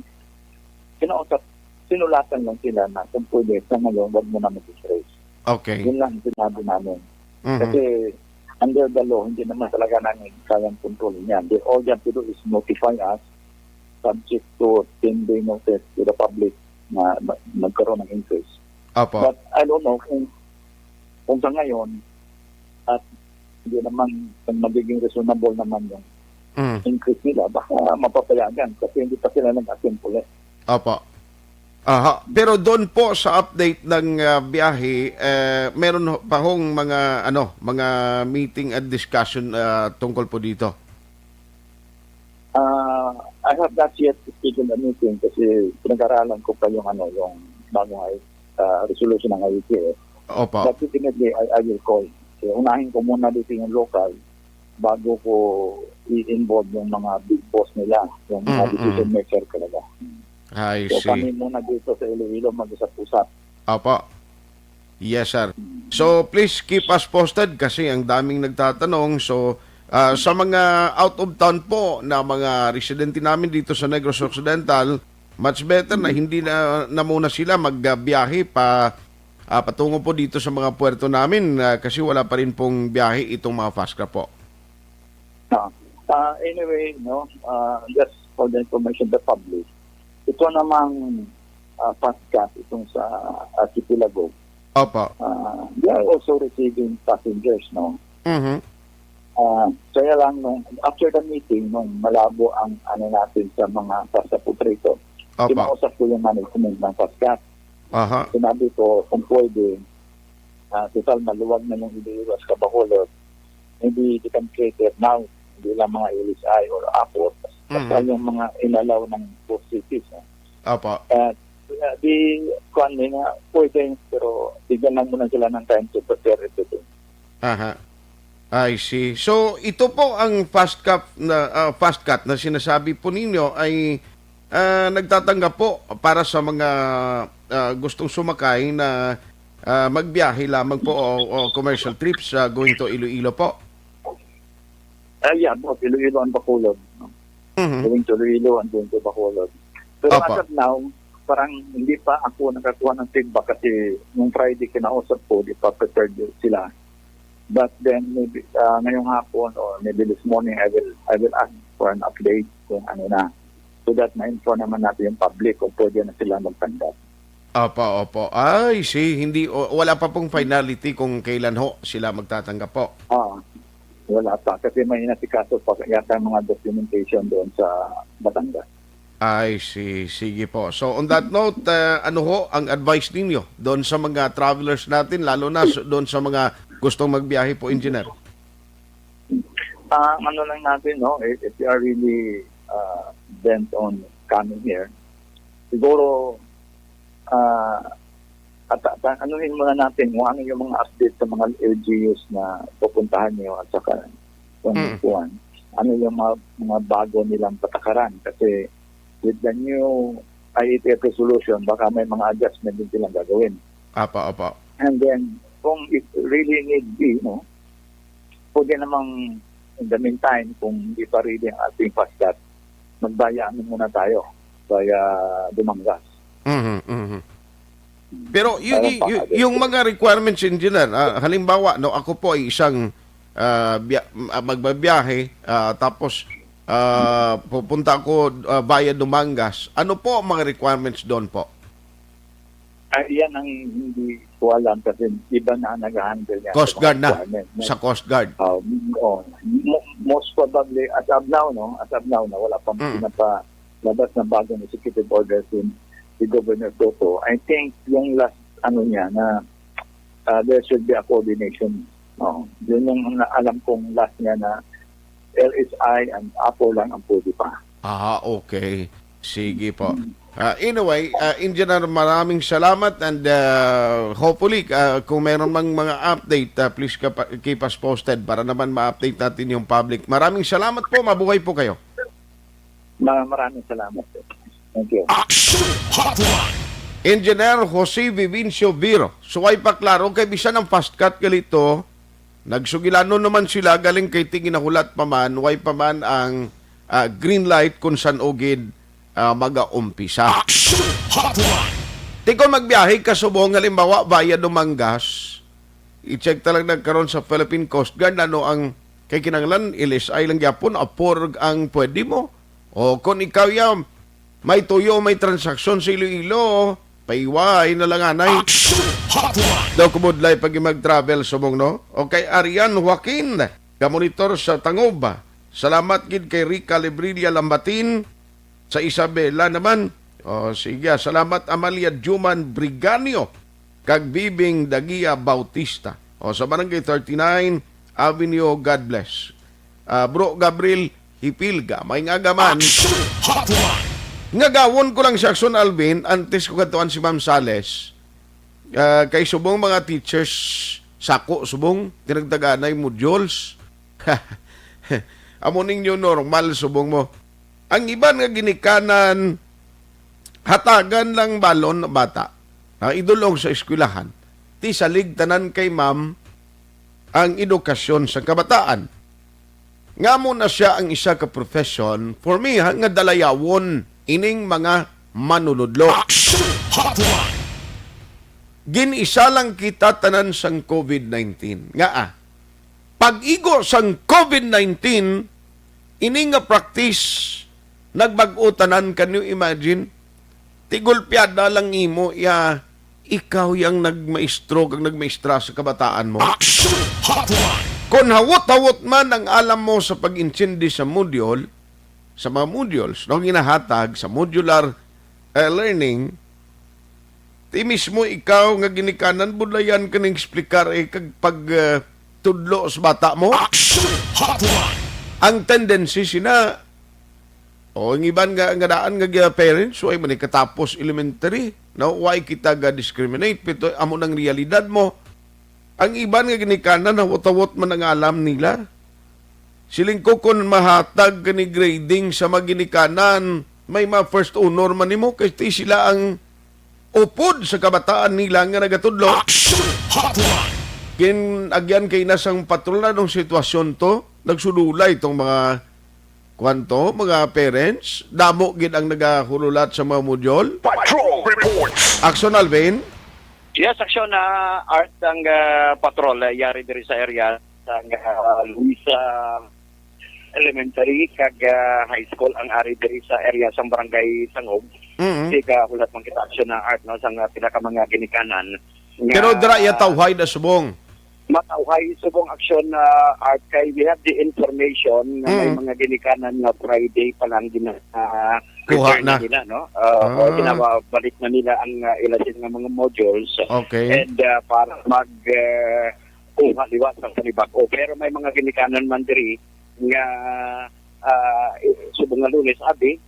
sinulatan lang sila na kung pwede, sa ngayon, wag mo na mag-trace. Okay. Yun lang sinabi namin. Kasi under the law, hindi naman talaga namin kayang kontrolin yan. All you have to do is notify us subject to 10-day notice to the public na magkaroon ng increase. Opo. But I don't know kung kung sa ngayon, at hindi naman magiging reasonable naman yung increase nila, baka mapapayagan kasi hindi pa sila nag-assemble. Opo. Aha. Pero doon po sa update ng biyahe, meron pa hong mga meeting at discussion tungkol po dito. I have not yet speak in the meeting kasi pinag-aralan ko pa yung bagong resolution ng IEC. Opo. But definitely, I will call. So, unahin ko muna dito yung local bago ko i-involve yung mga big boss nila, yung mga decision maker talaga. I So see. kami muna dito sa Iloilo mag-usap-usap. Opo. Yes, sir. So, please keep us posted kasi ang daming nagtatanong. So, sa mga out of town po na mga residente namin dito sa Negros Occidental, much better na hindi na muna sila magbiyahe patungo po dito sa mga puerto namin kasi wala pa rin pong biyahe itong mga fast craft po. Anyway, just for the information of the public, ito namang fast cat itong sa Archipelago. Opo. They are also receiving passengers, no? Kaya lang, after the meeting, nung malabo ang natin sa mga fast operator, kinausap ko yung management ng fast cat. Sinabi ko, kung pwede, total maluwag na yung Iloilo sa Bacolod, maybe they can cater now, hindi lang mga LSI or Apo, basta yung mga inalaw ng both cities. Opo. Di kuan nga pwede, pero bigyan lang muna sila ng time to prepare everything. I see. So, ito po ang fast cut na sinasabi po ninyo ay nagtatanggap po para sa mga gustong sumakay na magbiyahe lamang po o commercial trips going to Iloilo po. Yeah, both Iloilo and Bacolod. Going to Iloilo and going to Bacolod. Pero as of now, parang hindi pa ako nakakuha ng feedback kasi nung Friday kinausap ko, di pa prepared sila. But then maybe ngayong hapon or maybe this morning I will ask for an update kung na so that ma-inform naman natin yung public kung pwede na sila magtanggap. Opo. Ay, wala pa pong finality kung kailan ho sila magtatanggap po. Wala pa kasi may nasikaso pa yata mga documentation doon sa Batangas. I see. Sige po. So on that note, ano ho ang advice ninyo doon sa mga travelers natin, lalo na doon sa mga gustong magbiyahe po, Engineer? Ano lang natin, if you are really bent on coming here, siguro anuhin muna natin kung ano yung mga update sa mga LGUs na pupuntahan nyo at saka ano yung mga bago nilang patakaran kasi with the new IETF resolution, baka may mga adjustment din silang gagawin. Apa. And then, kung it really need be, pwede namang in the meantime, kung hindi pa rin ang ating pastat, magbayaan muna tayo kaya Dumangas. Pero yung mga requirements, Engineer, halimbawa, ako po ay isang magbabiyahe, tapos pupunta ako via Dumangas. Ano po ang mga requirements doon po? Yan ang hindi ko alam kasi iba na nag-handle niya. Coast Guard na. Sa Coast Guard. Most probably, as of now, wala pang pinapalabas na bagong executive order si Governor Toto. I think yung last niya na there should be a coordination. Yun yung alam kong last niya na LSI and Apo lang ang pwede pa. Okay. Sige po. Anyway, Engineer, maraming salamat and hopefully kung meron mang mga update, please keep us posted para naman ma-update natin yung public. Maraming salamat po. Mabuhay po kayo. Maraming salamat. Thank you. Aksyon Hotline. Engineer Jose Vivincio Viro. So ay paklaro kay bisan ng fast cut kalito. Nagsugilano naman sila galing kay tingin na hulat paman, way paman ang green light kung saan ogid mag-aumpisa. Tiko magbiyahe ka subong halimbawa via Dumangas, i-check talaga nagkaroon sa Philippine Coast Guard ang kay kinanglan LSI lang yapon apor ang pwede mo. O kung ikaw may tuyo, may transaksyon sa Iloilo, paiway na lang anay. Daw kumudlay pag mag-travel subong no. Okay, Arian Joaquin, kamonitor sa Tangob. Salamat gid kay Rica Librilla Lambatin sa Isabela naman. O sige, salamat Amalia Juman Briganio kag Bibing Dagia Bautista. O sa Barangay 39 Avenue, God bless. Bro Gabriel Hipilga, may ngagaman. Ngagawon ko lang si Aksyon Alvin antes ko katuan si Ma'am Sales. Kay subong mga teachers sako subong tinagdaganay modules. Amo ninyo normal subong mo. Ang iban nga ginikanan hatagan lang balon na bata. Idulong sa eskwelahan. Ti salig tanan kay ma'am ang edukasyon sa kabataan. Nga mo na siya ang isa ka profession for me nga dalayawon ining mga manunudlo. Ginisa lang kita tanan sang COVID-19. Nga pag-igo sang COVID-19, ini nga practice, nagbag-o tanan, can you imagine? Tigulpiada lang imo, ikaw yung nagmaestro, kag nagmaestra sa kabataan mo. Kung hawot-hawot man ang alam mo sa pag-intindi sa module, sa mga modules, no, ginahatag sa modular learning, ti mismo ikaw nga ginikanan budlayan kaning explicar kag pag tudlo sa bata mo. Ang tendency sina ang iban nga daan nga parents why man katapos elementary, no, why kita ga discriminate pito amo nang realidad mo. Ang iban nga ginikanan hawot-hawot man ang alam nila. Siling ko kung mahatag ni grading sa maginikanan, may first honor man nimo kay sila ang upod sa kabataan nila nga nagatudlo. Agyan kay nasang patrol ng sitwasyon to, nagsudulay itong mga mga parents, damo gid ang nagahululat sa mga module. Patrol reports. Aksyon Alvin. Yes, Aksyon art ang patrol yari diri sa area sang Luisa Elementary kag high school ang ari diri sa area sang barangay Sangob. Ka ulat man kita Aksyon art no sang pila ka mga ginikanan. Pero dira ya tawhay da subong. Matawhay subong Aksyon art kay we have the information na may mga ginikanan nga Friday pa lang kuha na nila no. Ginabalik na nila ang ilasin nga mga modules. Okay. And para mag liwas sa Sanibag. Pero may mga ginikanan man diri nga subong nga Lunes abi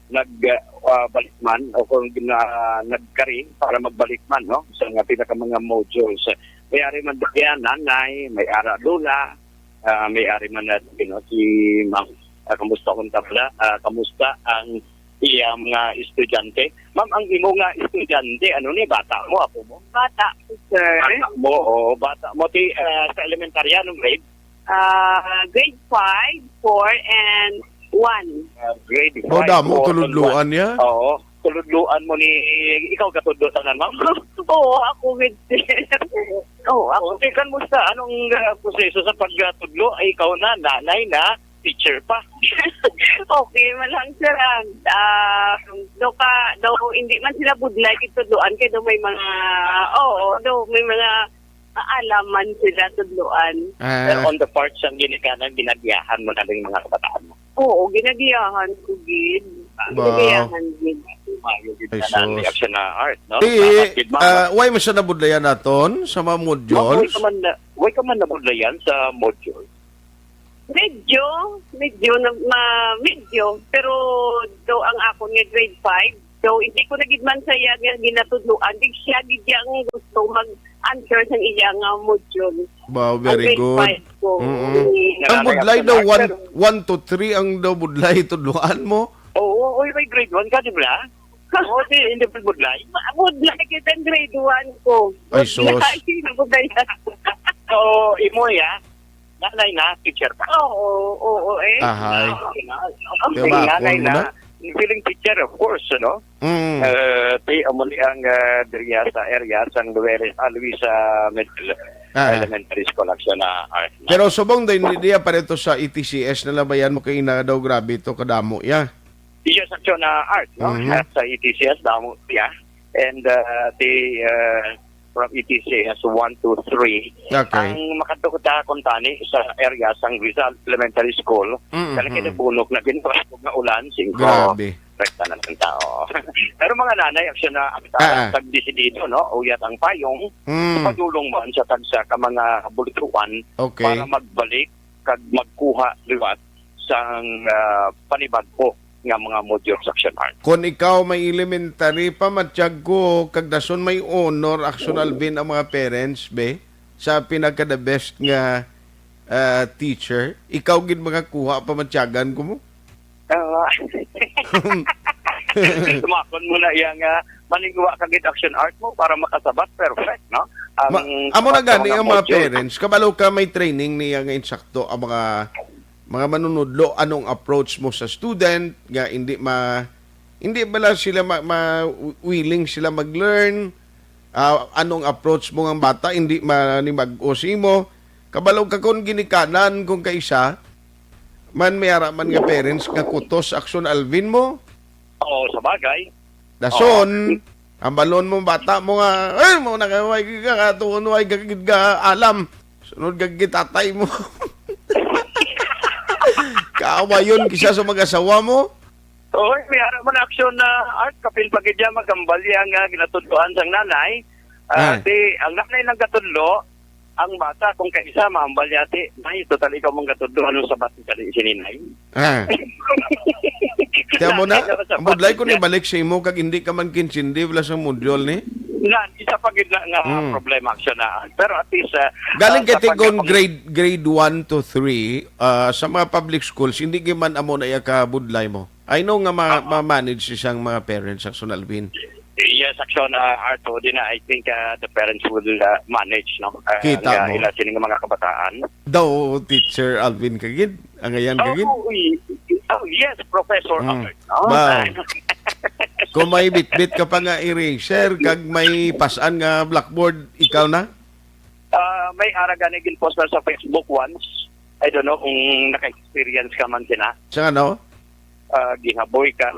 nagbalikman o kung nagkarin para magbalikman no sa nga pinaka mga modules. May ari man diyan nanay, may ara lula, may ari man si ma'am. Kamusta kung tabla? Kamusta ang iya mga estudyante? Ma'am, ang imo nga estudyante, ano ni bata mo, apo mo? Bata, sir. Bata mo, bata mo sa elementary anong grade? Grade 5, 4, and 1. Grade 5. Boda mo tuludluan niya? Oo. Tuludluan mo ni ikaw katudlo tanan ma'am? Oo, ako with Oo, ako. Kan mo sa anong proseso sa pagtudlo ay ikaw na nanay na teacher pa. Okay, malang sir. Do hindi man sila budlay kitudloan kay do may mga may mga alaman sila tudloan. Pero on the part sa ginikanan, ginagyahan mo na rin mga kabataan mo. Oo, ginagiyahan ko gid. Ginagiyahan gid. Aksyon na art, no? Why mo siya nabudlayan naton sa mga modules? Why ka man nabudlayan sa modules? Medyo. Pero do ang ako nga grade 5, do hindi ko nagidman sa iya nga ginatudloan. Di siya gid ang gusto mag-answer sa iya nga module. Wow, very good. Ang budlay daw 1 to 3 ang daw budlay tudloan mo? Oo, may grade 1 ka, di ba? Oo, hindi pa budlay. Budlay kita grade 1 ko. Ay, sos. So, imo ya, nanay na, teacher pa. Oo, eh. Ahay. Okay, nanay na. Feeling teacher, of course, no? Amuli ang diriya sa area sa Luisa Elementary School Aksyon na art. Pero subong din niya pa rito sa ETCS na labayan mo kay na daw grabe ito kadamo ya. Yes, Aksyon na art, no? Sa ETCS, damo ya. and from ETC as 1 to 3. Okay. Ang makadukta kontani sa area sang Rizal Elementary School, kaya kinabunok na ginawa nga ulan, 5 Grabe. rekta na ng tao. Pero mga nanay, aksyon na tagdesidido, no? Uyat ang payong, padulong man sa tagsa ka mga bultuan para magbalik kag magkuha liwat sang panibag po nga mga modules action art. Kung ikaw may elementary pa, matiyag ko, kagdason may honor, Aksyon Alvin ang mga parents, be, sa pinaka-the best nga teacher, ikaw gid makakuha pa matyagan ko mo? Tumakon mo na yung maningwa kagit action art mo para makasabat, perfect, no? Amo na gani ang mga parents, kabalo ka may training niya nga insakto ang mga manunudlo, anong approach mo sa student, nga hindi bala sila willing sila mag-learn, anong approach mo ng bata, hindi manimag-osi mo, kabalo ka kung ginikanan kung kaisa, man may araman nga parents nga kutos Aksyon Alvin mo. Oo, sa bagay. Dason, ang balon mo bata mo nga, mo nakaway ka, katuunway gagid ka alam, sunod gagid tatay mo. Kaawa yun kisa sa mag-asawa mo? Oo, may harap man aksyon na art, kapil pagidya magambali ang ginatudloan sang nanay. Ang nanay ng gatudlo, ang bata kung kaisa mahambal niya, nay, total ikaw mong gatudloan sa bati ka sininay. Kaya mo na, budlay ko ni balik sa imo, kag hindi ka man kinsindi, wala sa module ni? Isa pagid na nga problema aksyon na art. Pero at least... galing katigon grade 1 to 3, sa mga public schools, hindi man amo na ka budlay mo. I know nga ma-manage isang mga parents, Aksyon Alvin. Yes, aksyon art o din na I think the parents will manage, no? Kita mo. Ila sining mga kabataan. Daw, Teacher Alvin kagid? Ang ayan kagid? Oh, yes, Professor Albert. Kung may bit-bit ka pa nga eraser, kag may pasan nga blackboard, ikaw na? May araga na ginpost na sa Facebook once. I don't know kung naka-experience ka man sina. Sa ano? Ginaboy ka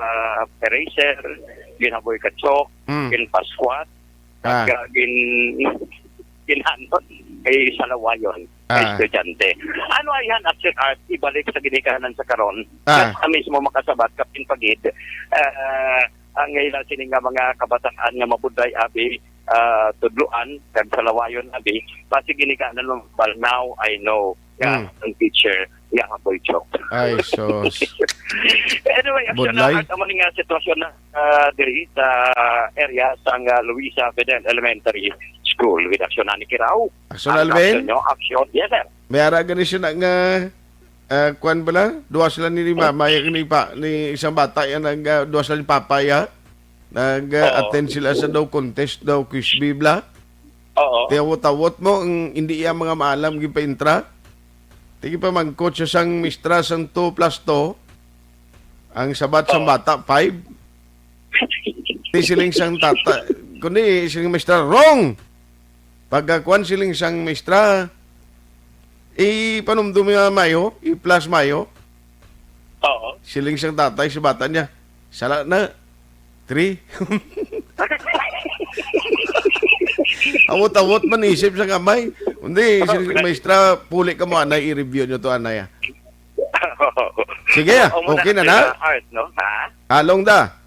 eraser, ginaboy ka chalk, ginpasquat, ginhanot kay salawayon, kay estudyante. Ano ayan, action art, ibalik sa ginikanan sa karon, na mismo makasabat, kapin pagid, ang ngayon sining nga mga kabataan nga mabuday abi, tudluan, kag salawayon abi, basi ginikanan mo, but now I know, ang teacher, yang boy chok. Ay, sos. Anyway, action art, ang mga sitwasyon na diri sa area sa Luisa Fidel Elementary School with action na ni Kiraw. Aksyon Alvin? Action, yes sir. May araga ni siya nga kuan bala? Duwa sila ni mama, ni isang bata yan, duwa sila ni papaya. Nag-attend sila sa daw contest daw, quiz bibla. Oo. Tiyawot-tawot mo, hindi iya mga maalam gipa-intra. Tigi pa mag-coach sang mistra sang 2 plus 2. Ang sabat sang bata, 5. Di siling sang tata. Kundi siling mistra, wrong! Pagkakuan siling sang mistra, ipanumdum yung mayo, i-plus mayo. Oo. Siling sang tatay, si bata niya, sala na, 3. Awot-awot man isip sa kamay. Hindi, maestra, puli ka mo, anay, i-review nyo to, anay. Sige, okay na na? Art, no? Ha? Halong da.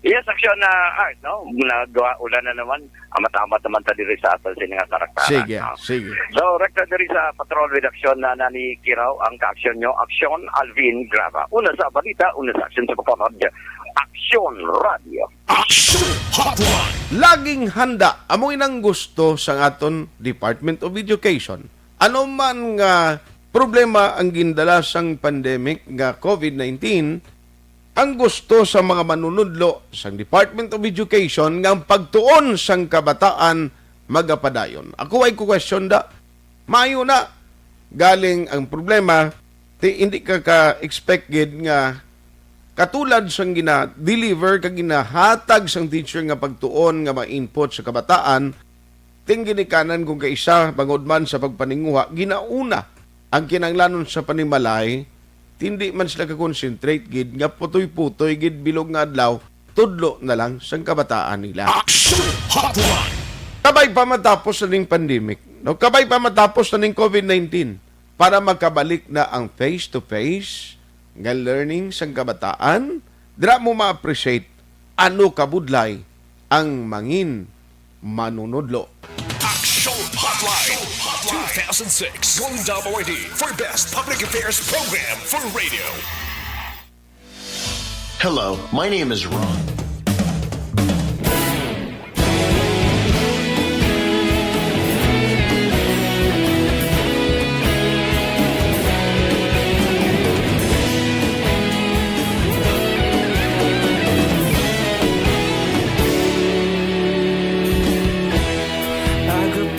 Yes, action na art, no? Nagawa ulan na naman, matamat naman ta diri sa atal sininga karakter. Sige, no? sige. So, rekta diri sa Patrol with Action na nani Kiraw, ang ka-action nyo, Aksyon Alvin Grava. Una sa balita, una sa action sa papanod, Aksyon Radio. Aksyon Hotline. Laging handa among inang gusto sa aton Department of Education. Ano man nga problema ang gindala sang pandemic nga COVID-19, ang gusto sa mga manunudlo sa Department of Education nga ang pagtuon sang kabataan magapadayon. Ako ay question da, mayo na galing ang problema, hindi ka ka-expected nga katulad sang gina-deliver kag ginahatag sang teacher nga pagtuon nga ma-input sa kabataan, ginikanan kung kaisa bangod man sa pagpaninguha, ginauna ang kinanglanon sa panimalay, hindi man sila ka-concentrate gid nga putoy-putoy gid bilog nga adlaw tudlo na lang sa kabataan nila. Action Hotline. Kabay pa matapos na ning pandemic, no? Kabay pa matapos na ning COVID-19 para magkabalik na ang face-to-face nga learning sa kabataan, dira mo ma-appreciate ano kabudlay ang mangin manunodlo. Action Hotline 2006. Going WID for Best Public Affairs Program for Radio. Hello, my name is Ron.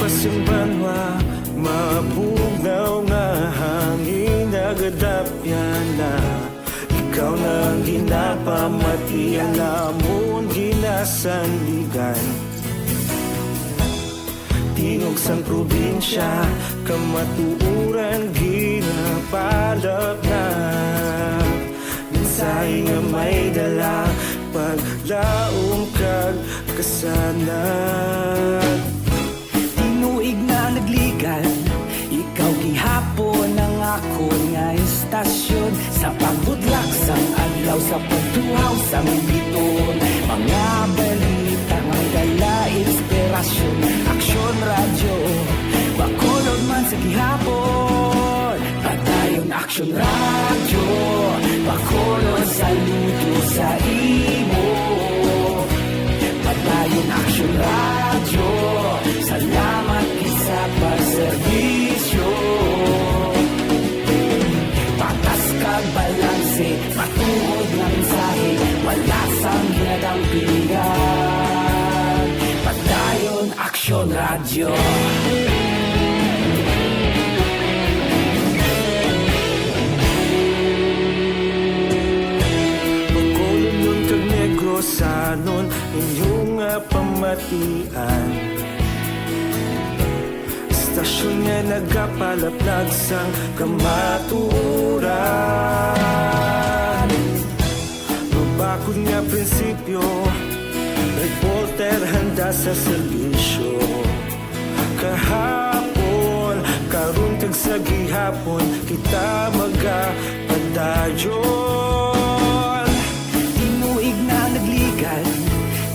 Simbanwa, mapugnaw nga hangin nagadapyan na ikaw na ginapamati ang namon ginasandigan. Tingog sang probinsya, kamatuuran ginapalap na mensahe nga may dala, paglaong kag kasanag. Tinuig na nagligan, ikaw gihapon ang ako nga istasyon. Sa pagbudlak sang adlaw, sa pagtuhaw sang biton, mga balita nga dala inspirasyon. Aksyon radyo, bakolod man sa gihapon. Padayon Aksyon radyo, bakolod saludo sa imo. Padayon Aksyon radyo, salamat sa pagserbisyo. Patas kag balanse, matuod na mensahe, wala sang ginadampingan. Padayon Aksyon radyo. Bakolod nun kag Negrosanon, inyong pamatian. Stasyon nga nagapalaplag sang kamaturan. Mabakod nga prinsipyo, reporter handa sa serbisyo. Kahapon, karun kag sa gihapon, kita magapadayon. Tinuig na nagligan,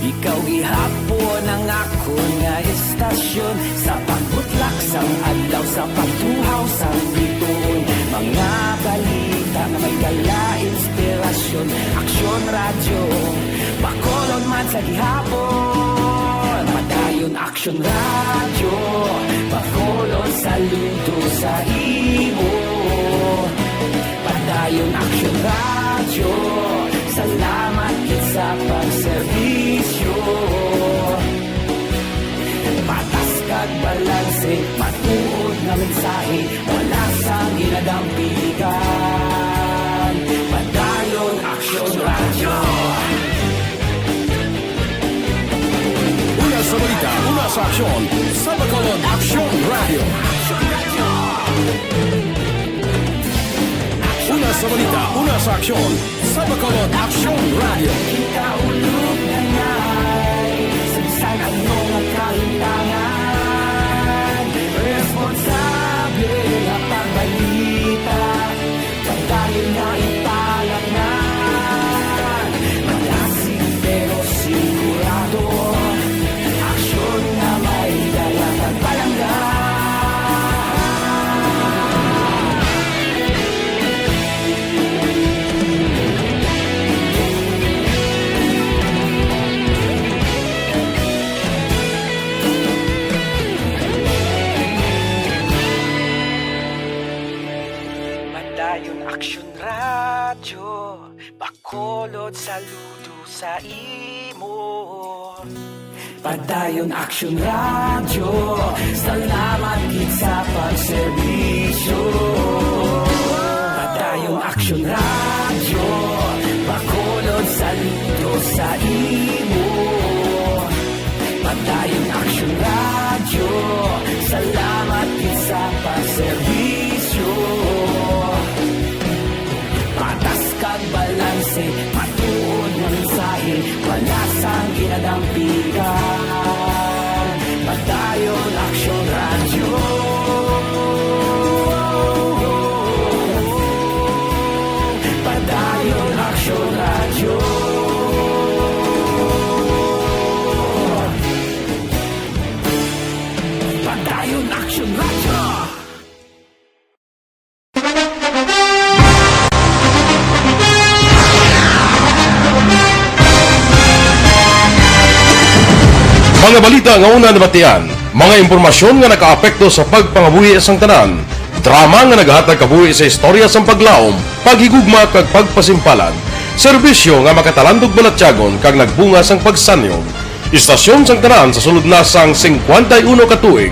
ikaw gihapon ang ako nga istasyon. Sa pagbutlak sang adlaw, sa pagtuhaw sang biton, mga balita na may dala inspirasyon. Aksyon radyo, bakolod man sa gihapon. Padayon Aksyon radyo, bakolod saludo sa imo. Padayon Aksyon radyo, salamat kit sa pagserbisyo. Patas kag balanse, matuod na mensahe, wala sang ginadampigan. Padayon Aksyon radyo. Una sa balita, una sa aksyon, sa Bacolod Aksyon Radio. Una sa balita, una sa aksyon, sa Bacolod Aksyon Radio. Ikaulog na ngay, sagsan ang mga kahintangan. Responsable na pagbalita, pagdahin na ipalagnan. Malasig pero sigurado, aksyon na may dalang pagpalanggan. Padayon Aksyon radyo, bakolod saludo sa imo. Padayon Aksyon radyo, salamat gid sa pagserbisyo. Padayon Aksyon radyo, bakolod saludo sa imo. Padayon Aksyon radyo, salamat gid sa pagserbisyo. Patas kag balanse, matuod na mensahe, Mga balita nga una nabatian, mga impormasyon nga nakaapekto sa pagpangabuhi sang tanan, drama nga naghatag kabuhi sa istorya sang paglaom, paghigugma kag pagpasimpalan, serbisyo nga makatalandog balatyagon kag nagbunga sang pagsanyog, istasyon sang tanan sa sulod na sang 51 ka tuig,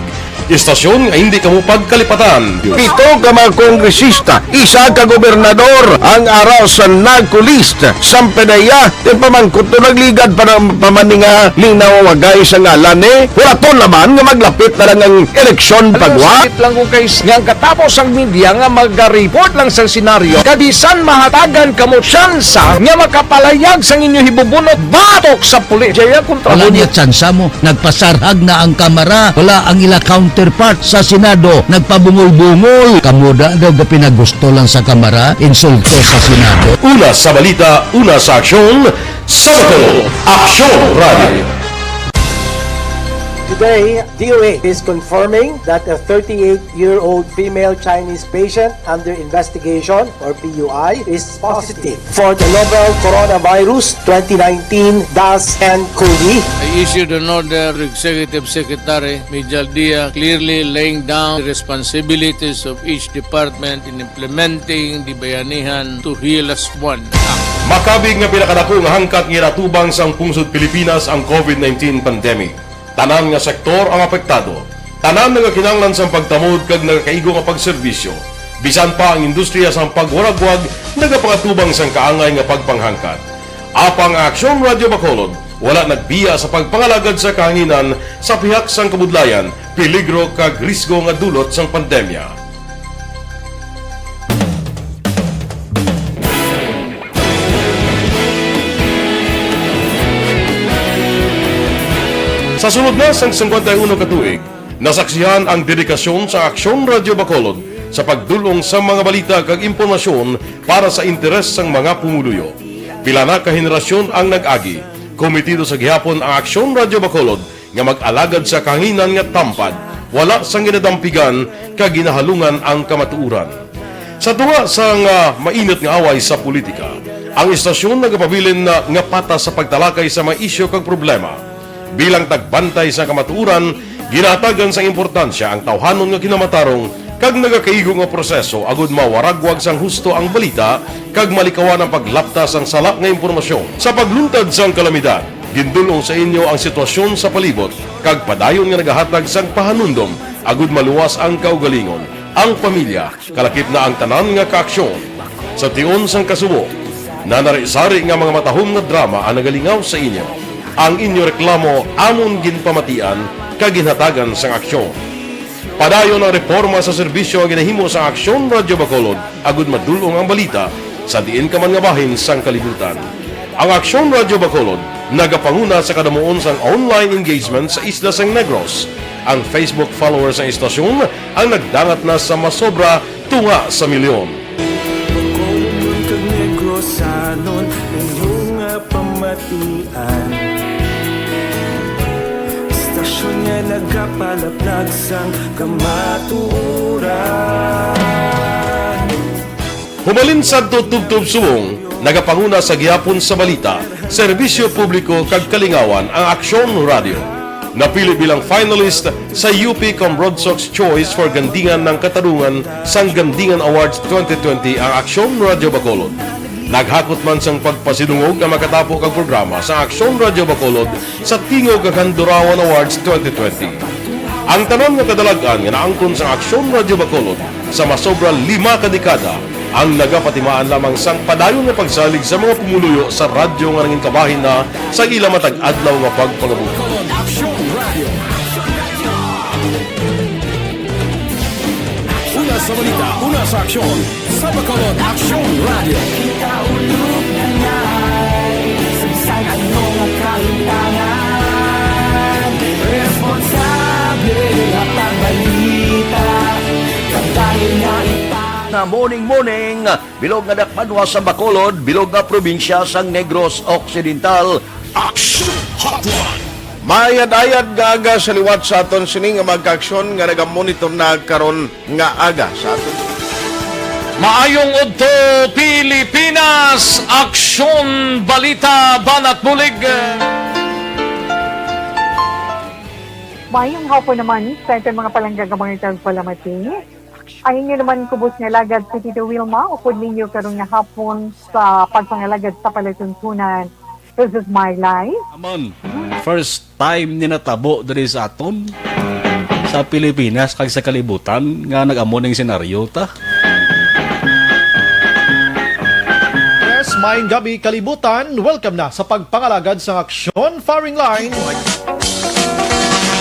istasyon nga hindi kamo pagkalipatan. Pito ka mga kongresista, isa ka gobernador ang araw sa nagkulist sang pedaya ti pamangkot to nagligad para pamaninga linaw wagay sa ngalan wala to naman nga maglapit na lang ang eleksyon pagwa. Lang ko guys nga katapos ang media nga mag-report lang sa senaryo kabisan mahatagan kamo tsansa nga makapalayag sang inyo hibubunot batok sa pulis. Jaya kontra Wala niya tsansa mo, nagpasarhag na ang kamera, wala ang ila counterpart sa Senado, nagpabungol-bungol. Kamuda daw pinagusto lang sa kamera, insulto sa Senado. Una sa balita, una sa aksyon, Sabado, Aksyon Radio. Today, DOA is confirming that a 38-year-old female Chinese patient under investigation, or PUI, is positive for the novel coronavirus 2019-10-CoV. I issued an order to Executive Secretary Major Dia clearly laying down the responsibilities of each department in implementing the Bayanihan to Heal as One Act. Makabig nga pinakadako nga hangkat nga natubang sang pungsod Pilipinas ang COVID-19 pandemic. Tanan nga sektor ang apektado. Tanan nga kinahanglan sang pagtamod kag nagakaigo nga pagserbisyo. Bisan pa ang industriya sang pagwaragwag nagapangatubang sang kaangay nga pagpanghangkat. Apang Aksyon Radio Bacolod wala nagbiya sa pagpangalagad sa kahanginan sa pihak sang kabudlayan, peligro kag risgo nga dulot sang pandemya. Sa sunod na sang 51 ka tuig, nasaksihan ang dedikasyon sa Aksyon Radio Bacolod sa pagdulong sa mga balita kag impormasyon para sa interes sang mga pumuluyo. Pila na ka henerasyon ang nag-agi, komitido sa gihapon ang Aksyon Radio Bacolod nga mag-alagad sa kahanginan nga tampad, wala sang ginadampigan kag ginahalungan ang kamatuuran. Sa tunga sang mainit nga away sa politika, ang istasyon nagapabilin na nga patas sa pagtalakay sa mga isyu kag problema. Bilang tagbantay sa kamatuuran, ginatagan sa importansya ang tawhanon nga kinamatarong kag nagakaigo nga proseso agud mawaragwag sang husto ang balita kag malikawan ang paglaptas ang sala nga impormasyon. Sa pagluntad sang kalamidad, gindulong sa inyo ang sitwasyon sa palibot kag padayon nga nagahatag sang pahanundom agud maluwas ang kaugalingon, ang pamilya, kalakip na ang tanan nga kaaksyon. Sa tion sang kasubo, nanari-sari nga mga matahom nga drama ang nagalingaw sa inyo. Ang inyo reklamo amon ginpamatian kag ginhatagan sang aksyon. Padayon ang reforma sa serbisyo nga ginahimo sa Aksyon Radio Bacolod agud madulong ang balita sa diin ka man nga bahin sang kalibutan. Ang Aksyon Radio Bacolod nagapanguna sa kadamuon sang online engagement sa isla sang Negros. Ang Facebook followers sa istasyon ang nagdangat na sa masobra tunga sa milyon. Bacolod kag Negros anon inyong pamatian. Istasyon nga nagapalaplag sang kamaturan. Humalin sa tutubtub subong, nagapanguna sa gihapon sa balita, serbisyo publiko kag kalingawan ang Aksyon Radio. Napili bilang finalist sa UP Broadsox Choice for Gandingan ng Katarungan sang Gandingan Awards 2020 ang Aksyon Radio Bacolod. Naghakot man sang pagpasidungog ang makatapo kag programa sa Aksyon Radio Bacolod sa Tingog kag Handurawan Awards 2020. Ang tanon nga kadalagan nga naangkon sa Aksyon Radio Bacolod sa masobra 5 ka dekada ang nagapatimaan lamang sang padayon nga pagsalig sa mga pumuluyo sa radyo nga nangin kabahin na sa ila matag adlaw nga pagpangabuhi. Una sa balita, una sa aksyon, sa Bacolod Aksyon Radio. Kaulog na ngay, sagsang anong kalintangan. Responsable at ang balita, kagdahil nga na morning, bilog nga dakpanwa sa Bacolod, bilog nga probinsya sang Negros Occidental. Aksyon Hotline. Mayad-ayad nga aga sa liwat sa aton sini nga magkaaksyon nga nagamonitor na karon nga aga sa aton. Maayong udto Pilipinas, Aksyon Balita Banat Bulig. Mayong hapon naman sa ito mga palanggagamang palamati. Ang inyo naman kubos nga lagad si Tito Wilma, upod ninyo karong nga hapon sa pagpangalagad sa palatuntunan. This is my life. Amon, first time ni natabo diri sa aton sa Pilipinas kag sa kalibutan nga nag-amo ning senaryo ta. Yes, maayong gabi kalibutan. Welcome na sa pagpangalagad sa Aksyon Firing Line.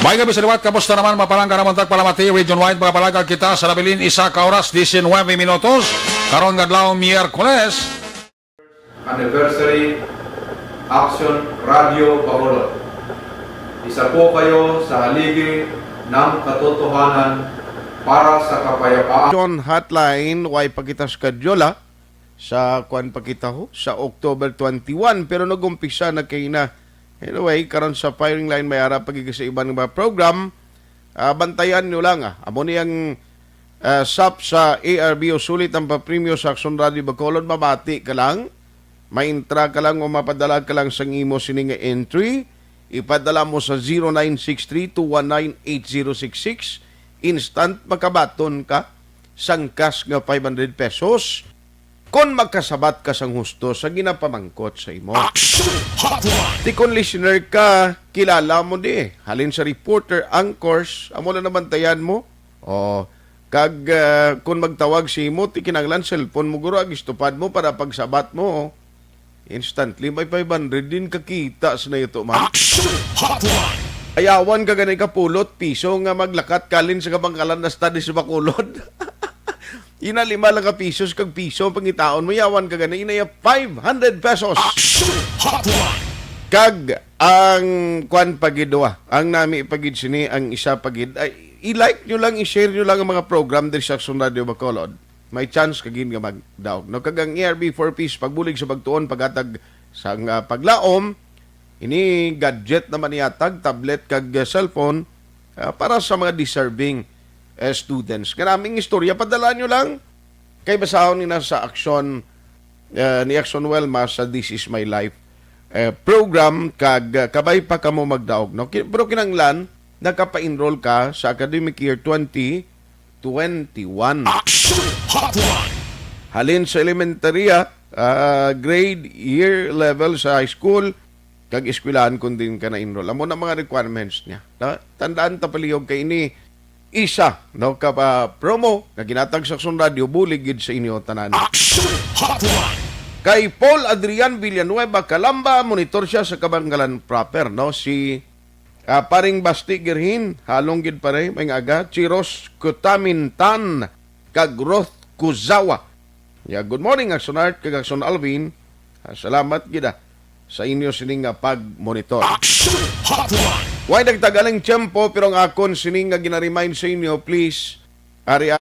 May gabi sa liwat, kamusta naman mapalangga naman tagpalamati, region-wide mga palagag kita sa nabilin isa ka oras, 19 minutos, karon ngadlaw Miyerkules. Anniversary Aksyon Radio Bacolod. Isa po kayo sa haligi ng katotohanan para sa kapayapaan. Aksyon Hotline, way pakitas kadyola sa kwan pakita ho sa October 21 pero nagumpisa na kay na. Anyway, karon sa firing line may ara pagiging sa ibang mga program. Bantayan nyo lang. Amo niyang SAP sa ARB o sulit ang papremyo sa Aksyon Radio Bacolod. Mabati ka lang. Maintra ka lang o mapadala ka lang sa imo sining entry. Ipadala mo sa 0963-219-8066. Instant makabaton ka sang cash nga 500 pesos. Kung magkasabat ka sang husto sa ginapamangkot sa imo. Di kung listener ka, kilala mo di. Halin sa reporter, anchors, amo na nabantayan mo. O, kag kung magtawag si imo, ti kinanglan cellphone mo guro, agistupad mo para pagsabat mo. Instantly, may 500 din kakita sa na ito, man. Ayawan ka ganay kapulot, piso nga maglakat kalin sa kabangkalan na study sa Bacolod. Ina 5 lang ka pisos kag piso pangitaon mo yawan ka ganay inaya 500 pesos. Kag ang kwan pagidwa ang nami ipagid sini ang isa pagid ay i-like nyo lang, i-share nyo lang ang mga program diri sa Aksyon Radio Bacolod. May chance kagin nga mag-daog. No kag ang ARB 4 piece pagbulig sa bagtuon pagatag sa paglaom ini gadget naman yatag tablet kag cellphone para sa mga deserving students. Karaming istorya, padala nyo lang. Kay basahon nila sa Aksyon ni Aksyon Welma sa This Is My Life program kag kabay pa ka mo magdaog. No? Pero kinanglan, nakapa-enroll ka sa academic year 2021. Halin sa elementary, grade, year level sa high school, kag eskwelahan kung din ka na-enroll. Amo na mga requirements niya. Tandaan ta palihog kay ini isa, no, promo na ginatag sa Aksyon Radio, bulig yun sa inyo tanan. Kay Paul Adrian Villanueva Calamba, monitor siya sa Kabanggalan proper, no? Si paring Basti Girhin, halong gid pare, may aga, Chiros Kutamintan, kag Roth Kuzawa. Yeah, good morning, Aksyon Art, kag Aksyon Alvin. Salamat gida sa inyo sining pag-monitor. Why nagtagaling tiyempo pero ang akon sining nga gina-remind sa inyo, please, ari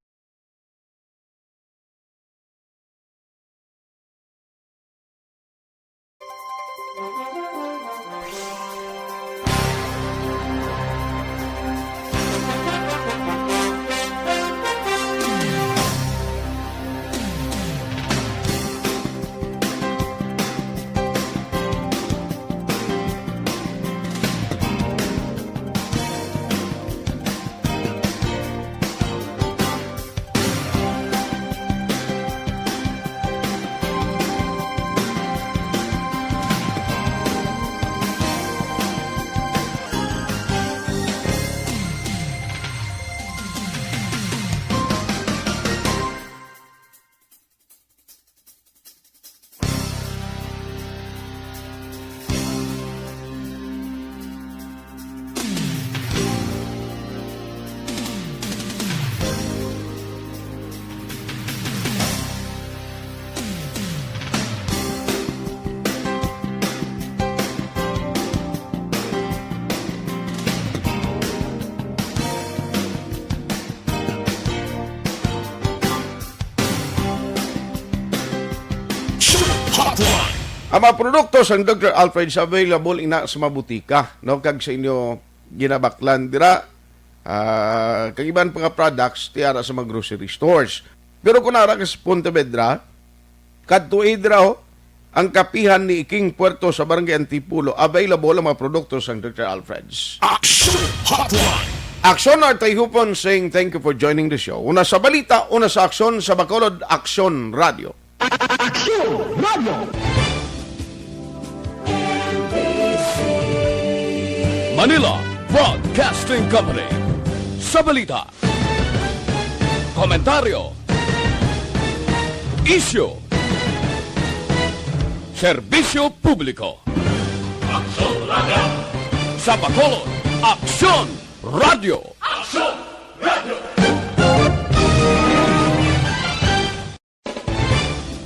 ang mga produkto sa Dr. Alfred sa available ina sa mga butika, no, kag sa inyo ginabaklan dira kag iban pa nga products tiara sa mga grocery stores. Pero kung nara ka sa Pontevedra, kadto dira ang kapihan ni Iking Puerto sa Barangay Antipulo. Available ang mga produkto sa Dr. Alfred's. Aksyon Hotline. Aksyon or Tayhopon saying thank you for joining the show. Una sa balita, una sa aksyon sa Bacolod, Aksyon Radio. Aksyon Radio. Manila Broadcasting Company. Sa balita, komentaryo, isyu, serbisyo publiko. Aksyon Radio. Sa Bacolod, Aksyon Radio. Aksyon Radio.